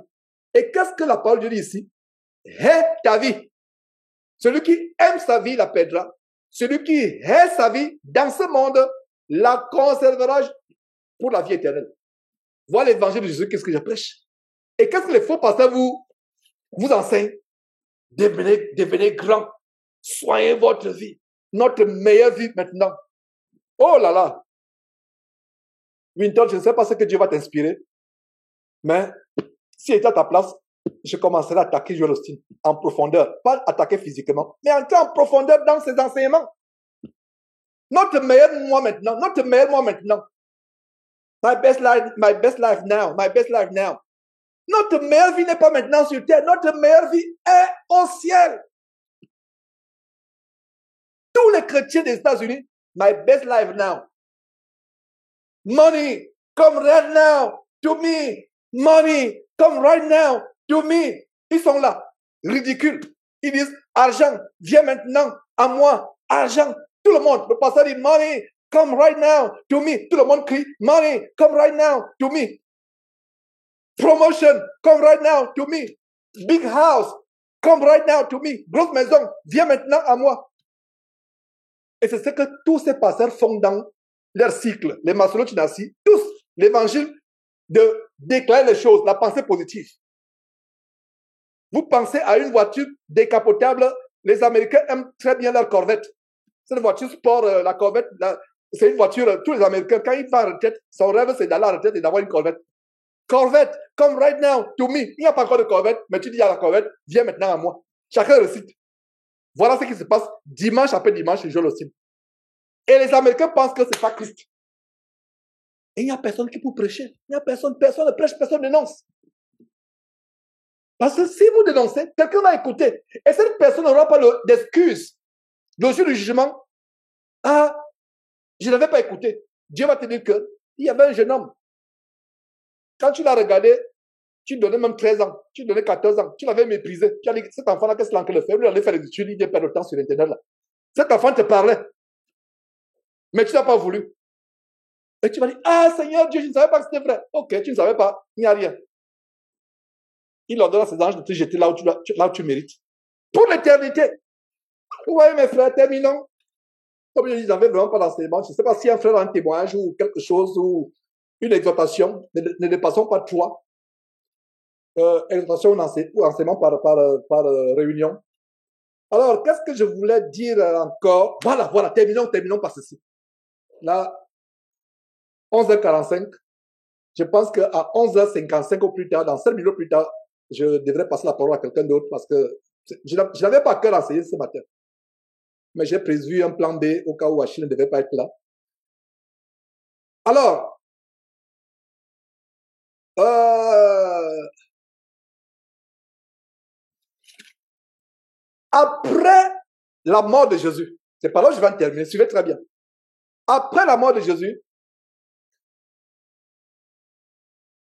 Et qu'est-ce que la parole de Dieu dit ici? Hais ta vie. Celui qui aime sa vie la perdra. Celui qui hait sa vie dans ce monde la conservera pour la vie éternelle. Voilà l'évangile de Jésus, qu'est-ce que je prêche. Et qu'est-ce que les faux pasteurs vous enseignent? Devenez grand. Soignez votre vie. Notre meilleure vie maintenant. Oh là là. Winton, je ne sais pas ce que Dieu va t'inspirer. Mais si j'étais à ta place, je commencerai à attaquer Joel Osteen en profondeur. Pas attaquer physiquement, mais entrer en profondeur dans ses enseignements. Notre meilleur moi maintenant. Notre meilleur moi maintenant. My best life now. My best life now. Notre meilleure vie n'est pas maintenant sur terre. Notre meilleure vie est au ciel. Tous les chrétiens des États-Unis, my best life now. Money, come right now to me. Money, come right now to me. Ils sont là, ridicules. Ils disent, argent, viens maintenant à moi. Argent, tout le monde. Le pasteur dit, money, come right now to me. Tout le monde crie, money, come right now to me. Promotion, come right now to me. Big house, come right now to me. Grosse maison, viens maintenant à moi. Et c'est ce que tous ces pasteurs font dans leur cycle. Les maçons Chinasi, tous, l'évangile de déclarer les choses, la pensée positive. Vous pensez à une voiture décapotable, les Américains aiment très bien leur Corvette. C'est une voiture sport, la Corvette, c'est une voiture, tous les Américains, quand ils vont à la retraite, son rêve c'est d'aller à la retraite et d'avoir une Corvette. Corvette, come right now to me. Il n'y a pas encore de Corvette, mais tu dis à la Corvette, viens maintenant à moi. Chacun récite. Voilà ce qui se passe dimanche après dimanche, je le signe. Et les Américains pensent que c'est pas Christ. Et il n'y a personne qui peut prêcher. Il n'y a personne ne prêche, personne dénonce. Parce que si vous dénoncez, quelqu'un va écouter. Et cette personne n'aura pas d'excuse. Le jour du jugement, ah, je n'avais pas écouté. Dieu va te dire qu'il y avait un jeune homme. Quand tu l'as regardé, tu donnais même 13 ans, tu donnais 14 ans, tu l'avais méprisé. Tu as dit, cet enfant-là, qu'est-ce qu'il a en train de faire? Il allait faire des études, il vient perdre le temps sur Internet là. Cet enfant te parlait. Mais tu n'as pas voulu. Et tu vas dire, ah Seigneur Dieu, je ne savais pas que c'était vrai. Ok, tu ne savais pas, il n'y a rien. Il ordonne à ses anges de te jeter là où tu mérites. Pour l'éternité. Vous voyez mes frères, terminons. Comme je dis, j'avais vraiment pas d'enseignement. Je ne sais pas si un frère a un témoignage ou quelque chose ou une exhortation. Ne dépassons pas 3. Exhortation ou enseignement par réunion. Alors, qu'est-ce que je voulais dire encore? Voilà, terminons par ceci. Là, 11h45, je pense qu'à 11h55 au plus tard, dans 5 minutes plus tard, je devrais passer la parole à quelqu'un d'autre parce que je n'avais pas à cœur d'enseigner ce matin. Mais j'ai prévu un plan B au cas où Achille ne devait pas être là. Alors, après la mort de Jésus, c'est par là que je vais en terminer, suivez très bien. Après la mort de Jésus,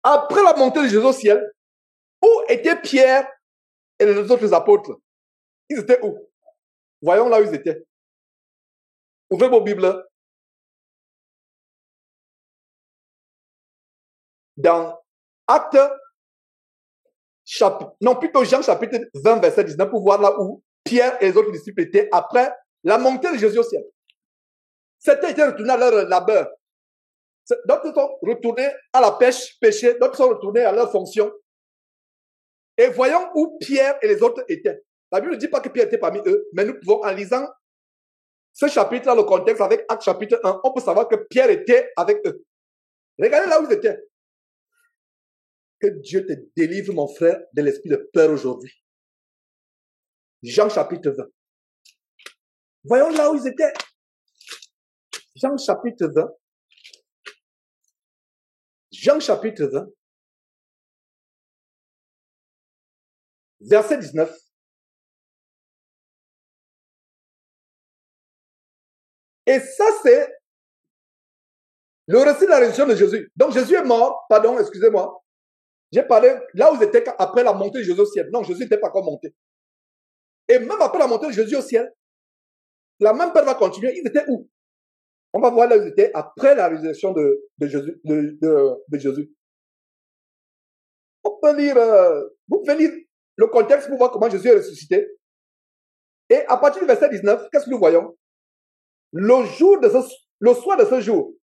après la montée de Jésus au ciel, où étaient Pierre et les autres apôtres? Ils étaient où? Voyons là où ils étaient. Ouvrez vos Bibles. Dans Actes, Jean chapitre 20, verset 19, pour voir là où Pierre et les autres disciples étaient après la montée de Jésus au ciel. Certains étaient retournés à leur labeur. D'autres sont retournés à la pêche, pêcher. D'autres sont retournés à leur fonction. Et voyons où Pierre et les autres étaient. La Bible ne dit pas que Pierre était parmi eux, mais nous pouvons, en lisant ce chapitre-là, le contexte avec Actes chapitre 1, on peut savoir que Pierre était avec eux. Regardez là où ils étaient. Que Dieu te délivre, mon frère, de l'esprit de peur aujourd'hui. Jean chapitre 20. Voyons là où ils étaient. Jean chapitre 20. Jean chapitre 20. Verset 19. Et ça, c'est le récit de la résurrection de Jésus. Donc, Jésus est mort. Pardon, excusez-moi. J'ai parlé là où ils étaient après la montée de Jésus au ciel. Non, Jésus n'était pas encore monté. Et même après la montée de Jésus au ciel, la même peur va continuer. Ils étaient où? On va voir là où ils étaient après la résurrection de Jésus. On peut lire, vous pouvez lire le contexte pour voir comment Jésus est ressuscité. Et à partir du verset 19, qu'est-ce que nous voyons? Le soir de ce jour,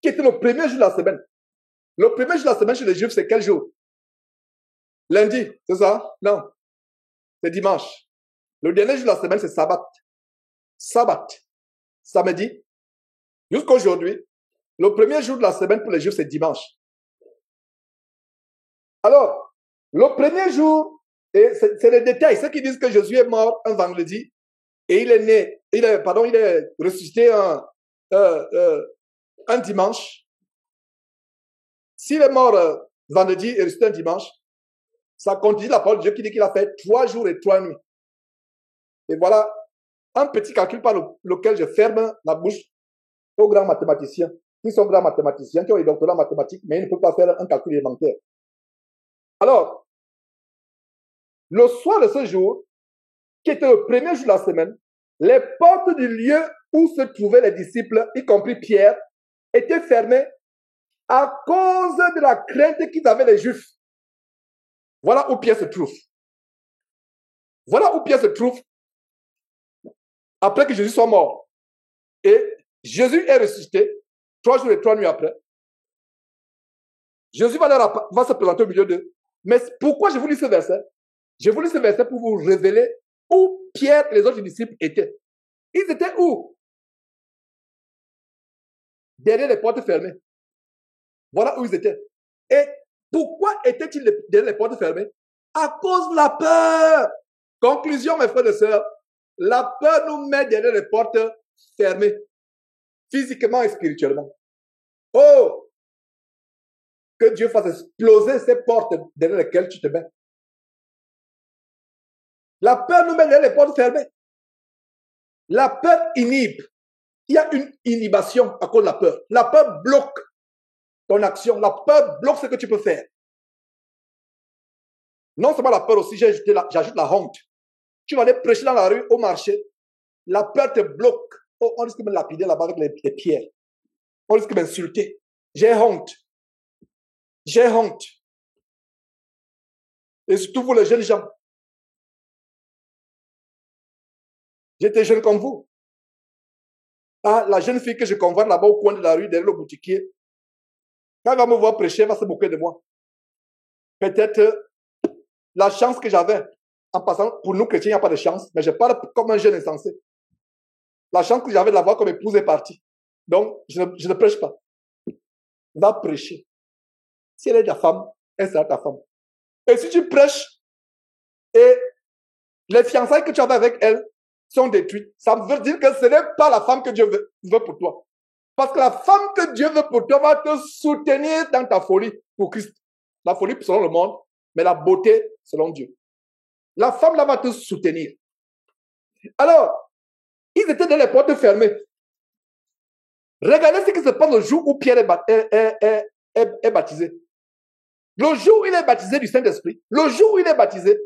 qui était le premier jour de la semaine. Le premier jour de la semaine chez les Juifs, c'est quel jour? Lundi, c'est ça? Non. C'est dimanche. Le dernier jour de la semaine, c'est sabbat. Sabbat. Samedi. Jusqu'à aujourd'hui, le premier jour de la semaine pour les Juifs, c'est dimanche. Alors, le premier jour, et c'est les détails. Ceux qui disent que Jésus est mort un vendredi et il est ressuscité un dimanche. S'il est mort vendredi et ressuscité un dimanche, ça continue la parole de Dieu qui dit qu'il a fait 3 jours et 3 nuits. Et voilà un petit calcul par lequel je ferme la bouche au grand mathématicien. qui sont grands mathématiciens, qui ont des doctorats en mathématiques, mais ils ne peuvent pas faire un calcul élémentaire. Alors, le soir de ce jour, qui était le premier jour de la semaine, les portes du lieu où se trouvaient les disciples, y compris Pierre, étaient fermées à cause de la crainte qu'ils avaient les Juifs. Voilà où Pierre se trouve. Voilà où Pierre se trouve après que Jésus soit mort. Et Jésus est ressuscité 3 jours et 3 nuits après. Jésus va se présenter au milieu d'eux. Mais pourquoi j'ai voulu ce verset? J'ai voulu ce verset pour vous révéler où Pierre et les autres disciples étaient. Ils étaient où? Derrière les portes fermées. Voilà où ils étaient. Et pourquoi étaient-ils derrière les portes fermées? À cause de la peur. Conclusion, mes frères et sœurs, la peur nous met derrière les portes fermées, physiquement et spirituellement. Oh, que Dieu fasse exploser ces portes derrière lesquelles tu te mets. La peur nous met derrière les portes fermées. La peur inhibe. Il y a une inhibition à cause de la peur. La peur bloque ton action. La peur bloque ce que tu peux faire. Non seulement la peur aussi, j'ajoute la honte. Tu vas aller prêcher dans la rue, au marché. La peur te bloque. Oh, on risque de me lapider là-bas avec les pierres. On risque de m'insulter. J'ai honte. J'ai honte. Et surtout vous les jeunes gens. J'étais jeune comme vous. Ah, la jeune fille que je convoite là-bas au coin de la rue, derrière le boutiquier, quand elle va me voir prêcher, elle va se moquer de moi. Peut-être la chance que j'avais, en passant, pour nous chrétiens, il n'y a pas de chance, mais je parle comme un jeune insensé. La chance que j'avais de l'avoir comme épouse est partie. Donc, je ne prêche pas. Va prêcher. Si elle est ta femme, elle sera ta femme. Et si tu prêches, et les fiançailles que tu avais avec elle sont détruites, ça veut dire que ce n'est pas la femme que Dieu veut pour toi. Parce que la femme que Dieu veut pour toi va te soutenir dans ta folie pour Christ. La folie selon le monde, mais la beauté selon Dieu. La femme là va te soutenir. Alors, ils étaient dans les portes fermées. Regardez ce qui se passe le jour où Pierre est baptisé. Le jour où il est baptisé du Saint-Esprit, le jour où il est baptisé,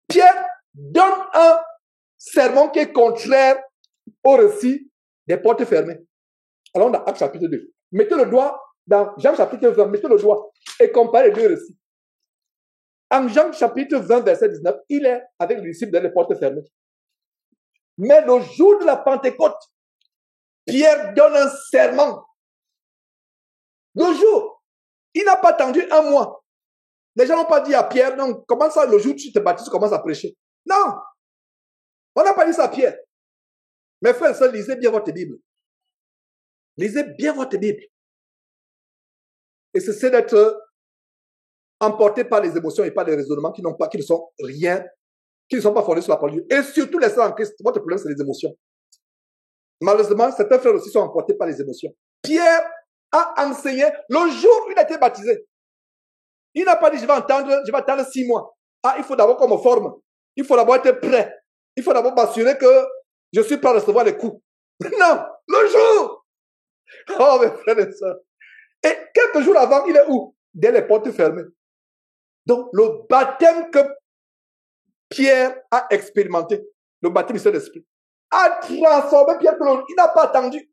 Pierre donne un sermon qui est contraire au récit des portes fermées. Alors, dans Actes chapitre 2. Mettez le doigt dans Jean chapitre 20, mettez le doigt et comparez les deux récits. En Jean chapitre 20, verset 19, il est avec les disciples dans les portes fermées. Mais le jour de la Pentecôte, Pierre donne un serment. Le jour, il n'a pas attendu un mois. Les gens n'ont pas dit à Pierre, non, comment ça, le jour où tu te baptises, tu commences à prêcher. Non, on n'a pas dit ça à Pierre. Mes frères et sœurs, lisez bien votre Bible. Lisez bien votre Bible. Et cessez d'être emporté par les émotions et par les raisonnements qui ne sont rien, qui ne sont pas fondés sur la parole de Dieu. Et surtout les frères en Christ, votre problème, c'est les émotions. Malheureusement, certains frères aussi sont emportés par les émotions. Pierre a enseigné le jour où il a été baptisé. Il n'a pas dit, je vais attendre 6 mois. Ah, il faut d'abord qu'on me forme. Il faut d'abord être prêt. Il faut d'abord m'assurer que je suis prêt à recevoir les coups. Non, le jour. Oh, mes frères et sœurs. Et quelques jours avant, il est où? Dès les portes fermées. Donc, le baptême que Pierre a expérimenté, le baptême du Saint-Esprit, a transformé Pierre. Il n'a pas attendu.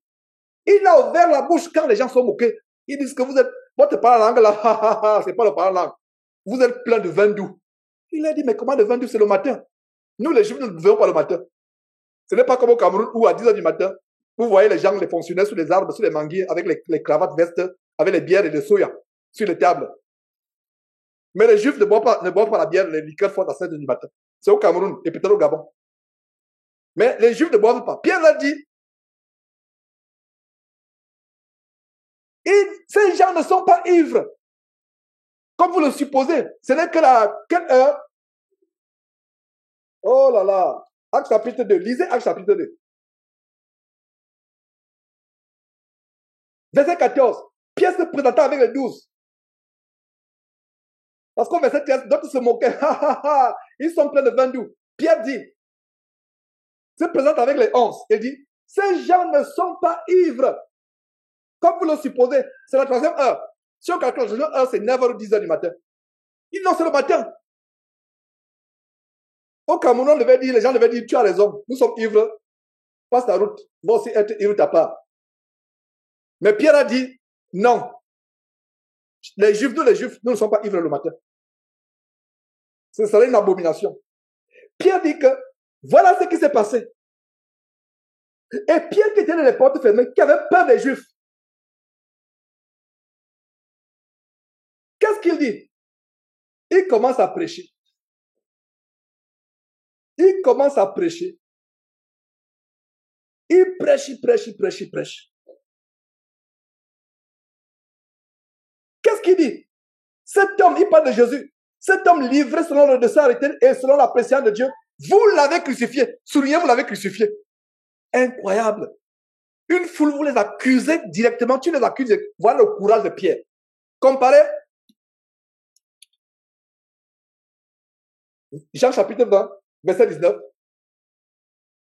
Il a ouvert la bouche quand les gens sont moqués. Ils disent que vous êtes, votre parole langue là, c'est pas le parole langue. Vous êtes plein de vin doux. Il a dit, mais comment le vin doux, c'est le matin? Nous, les Juifs, nous ne buvons pas le matin. Ce n'est pas comme au Cameroun où à 10 h du matin, vous voyez les gens, les fonctionnaires sur les arbres, sur les manguiers, avec les cravates vestes, avec les bières et les soya sur les tables. Mais les Juifs ne boivent pas la bière, les liqueurs fortes à 7 h du matin. C'est au Cameroun et peut-être au Gabon. Mais les Juifs ne boivent pas. Pierre l'a dit. Et ces gens ne sont pas ivres. Comme vous le supposez. Ce n'est que quelle heure? Oh là là. Acte chapitre 2. Lisez Acte chapitre 2. Verset 14. Pierre se présenta avec les 12. Parce qu'au verset 13, d'autres se moquaient. Ils sont pleins de vin doux. Pierre dit, se présente avec les 11. Il dit, ces gens ne sont pas ivres, Comme vous le supposez, c'est la troisième heure. Si on calcule la troisième heure, c'est 9h ou 10h du matin. Non, c'est le matin. Au Cameroun, les gens devaient dire, tu as raison, nous sommes ivres, passe ta route, va aussi être ivre ta part. Mais Pierre a dit, non, les Juifs, nous ne sommes pas ivres le matin. Ce serait une abomination. Pierre dit que, voilà ce qui s'est passé. Et Pierre qui était dans les portes fermées, qui avait peur des Juifs. Qu'est-ce qu'il dit? Il commence à prêcher. Il commence à prêcher. Il prêche, il prêche, il prêche, il prêche. Qu'est-ce qu'il dit? Cet homme, il parle de Jésus. Cet homme livré selon le dessein et selon la préscience de Dieu, vous l'avez crucifié. Soulignez, vous l'avez crucifié. Incroyable. Une foule, vous les accusez directement. Tu les accuses. Voilà le courage de Pierre. Comparez Jean chapitre 20, verset 19.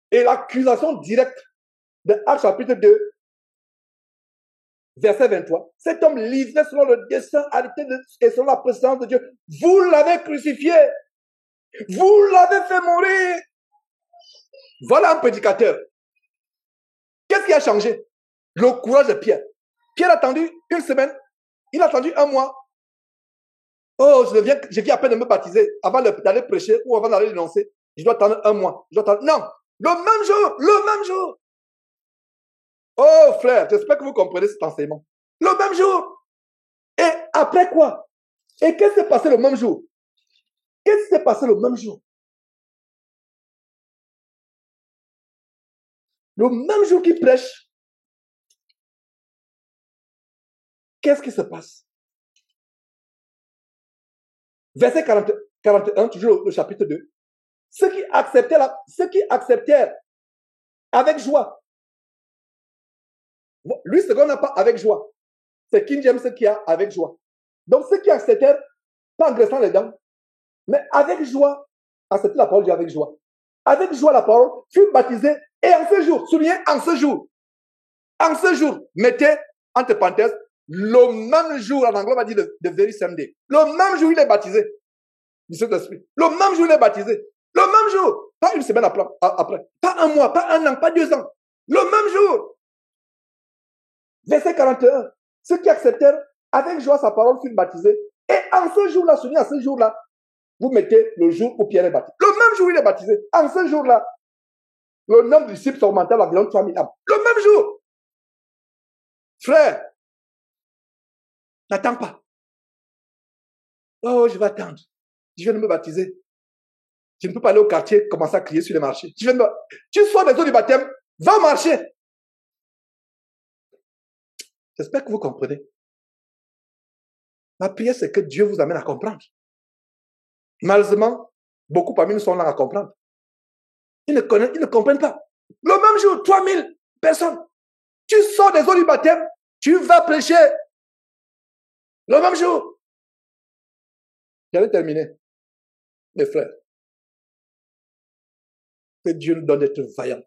Et l'accusation directe de Actes chapitre 2, verset 23. Cet homme livré selon le dessein et selon la présence de Dieu. Vous l'avez crucifié. Vous l'avez fait mourir. Voilà un prédicateur. Qu'est-ce qui a changé? Le courage de Pierre. Pierre a attendu une semaine. Il a attendu un mois. Oh, je viens à peine de me baptiser avant d'aller prêcher ou avant d'aller dénoncer. Je dois attendre un mois. Je dois attendre. Non, le même jour. Oh, frère, j'espère que vous comprenez cet enseignement. Le même jour. Et après quoi? Et qu'est-ce qui s'est passé le même jour? Qu'est-ce qui s'est passé le même jour? Le même jour qu'il prêche, qu'est-ce qui se passe? Verset 41, toujours le chapitre 2. Ceux qui acceptèrent avec joie. Lui, ce qu'on n'a pas avec joie. C'est King James qui a avec joie. Donc, ceux qui acceptèrent, pas en graissant les dents, mais avec joie, acceptez la parole de Dieu avec joie. Avec joie, la parole fut baptisée. Et en ce jour, soulignez, en ce jour, mettez entre parenthèses, le même jour, en anglais, on va dire the very same day. Le même jour, il est baptisé. Du Saint-Esprit. Le même jour, il est baptisé. Le même jour. Pas une semaine après. Pas un mois, pas un an, pas 2 ans. Le même jour. Verset 41. Ceux qui acceptèrent avec joie sa parole furent baptisés. Et en ce jour-là, soulignez, en ce jour-là, vous mettez le jour où Pierre est baptisé. Le même jour, il est baptisé. En ce jour-là, le nombre de disciples augmentait à environ 3000 âmes. Le même jour. Frère, n'attends pas. Oh, je vais attendre. Je viens de me baptiser. Je ne peux pas aller au quartier commencer à crier sur les marchés. Tu sors des eaux du baptême, va marcher. J'espère que vous comprenez. Ma prière, c'est que Dieu vous amène à comprendre. Malheureusement, beaucoup parmi nous sont là à comprendre. Ils ne comprennent pas. Le même jour, 3000 personnes. Tu sors des eaux du baptême, tu vas prêcher. Le même jour. J'allais terminer. Mes frères. Que Dieu nous donne d'être vaillants.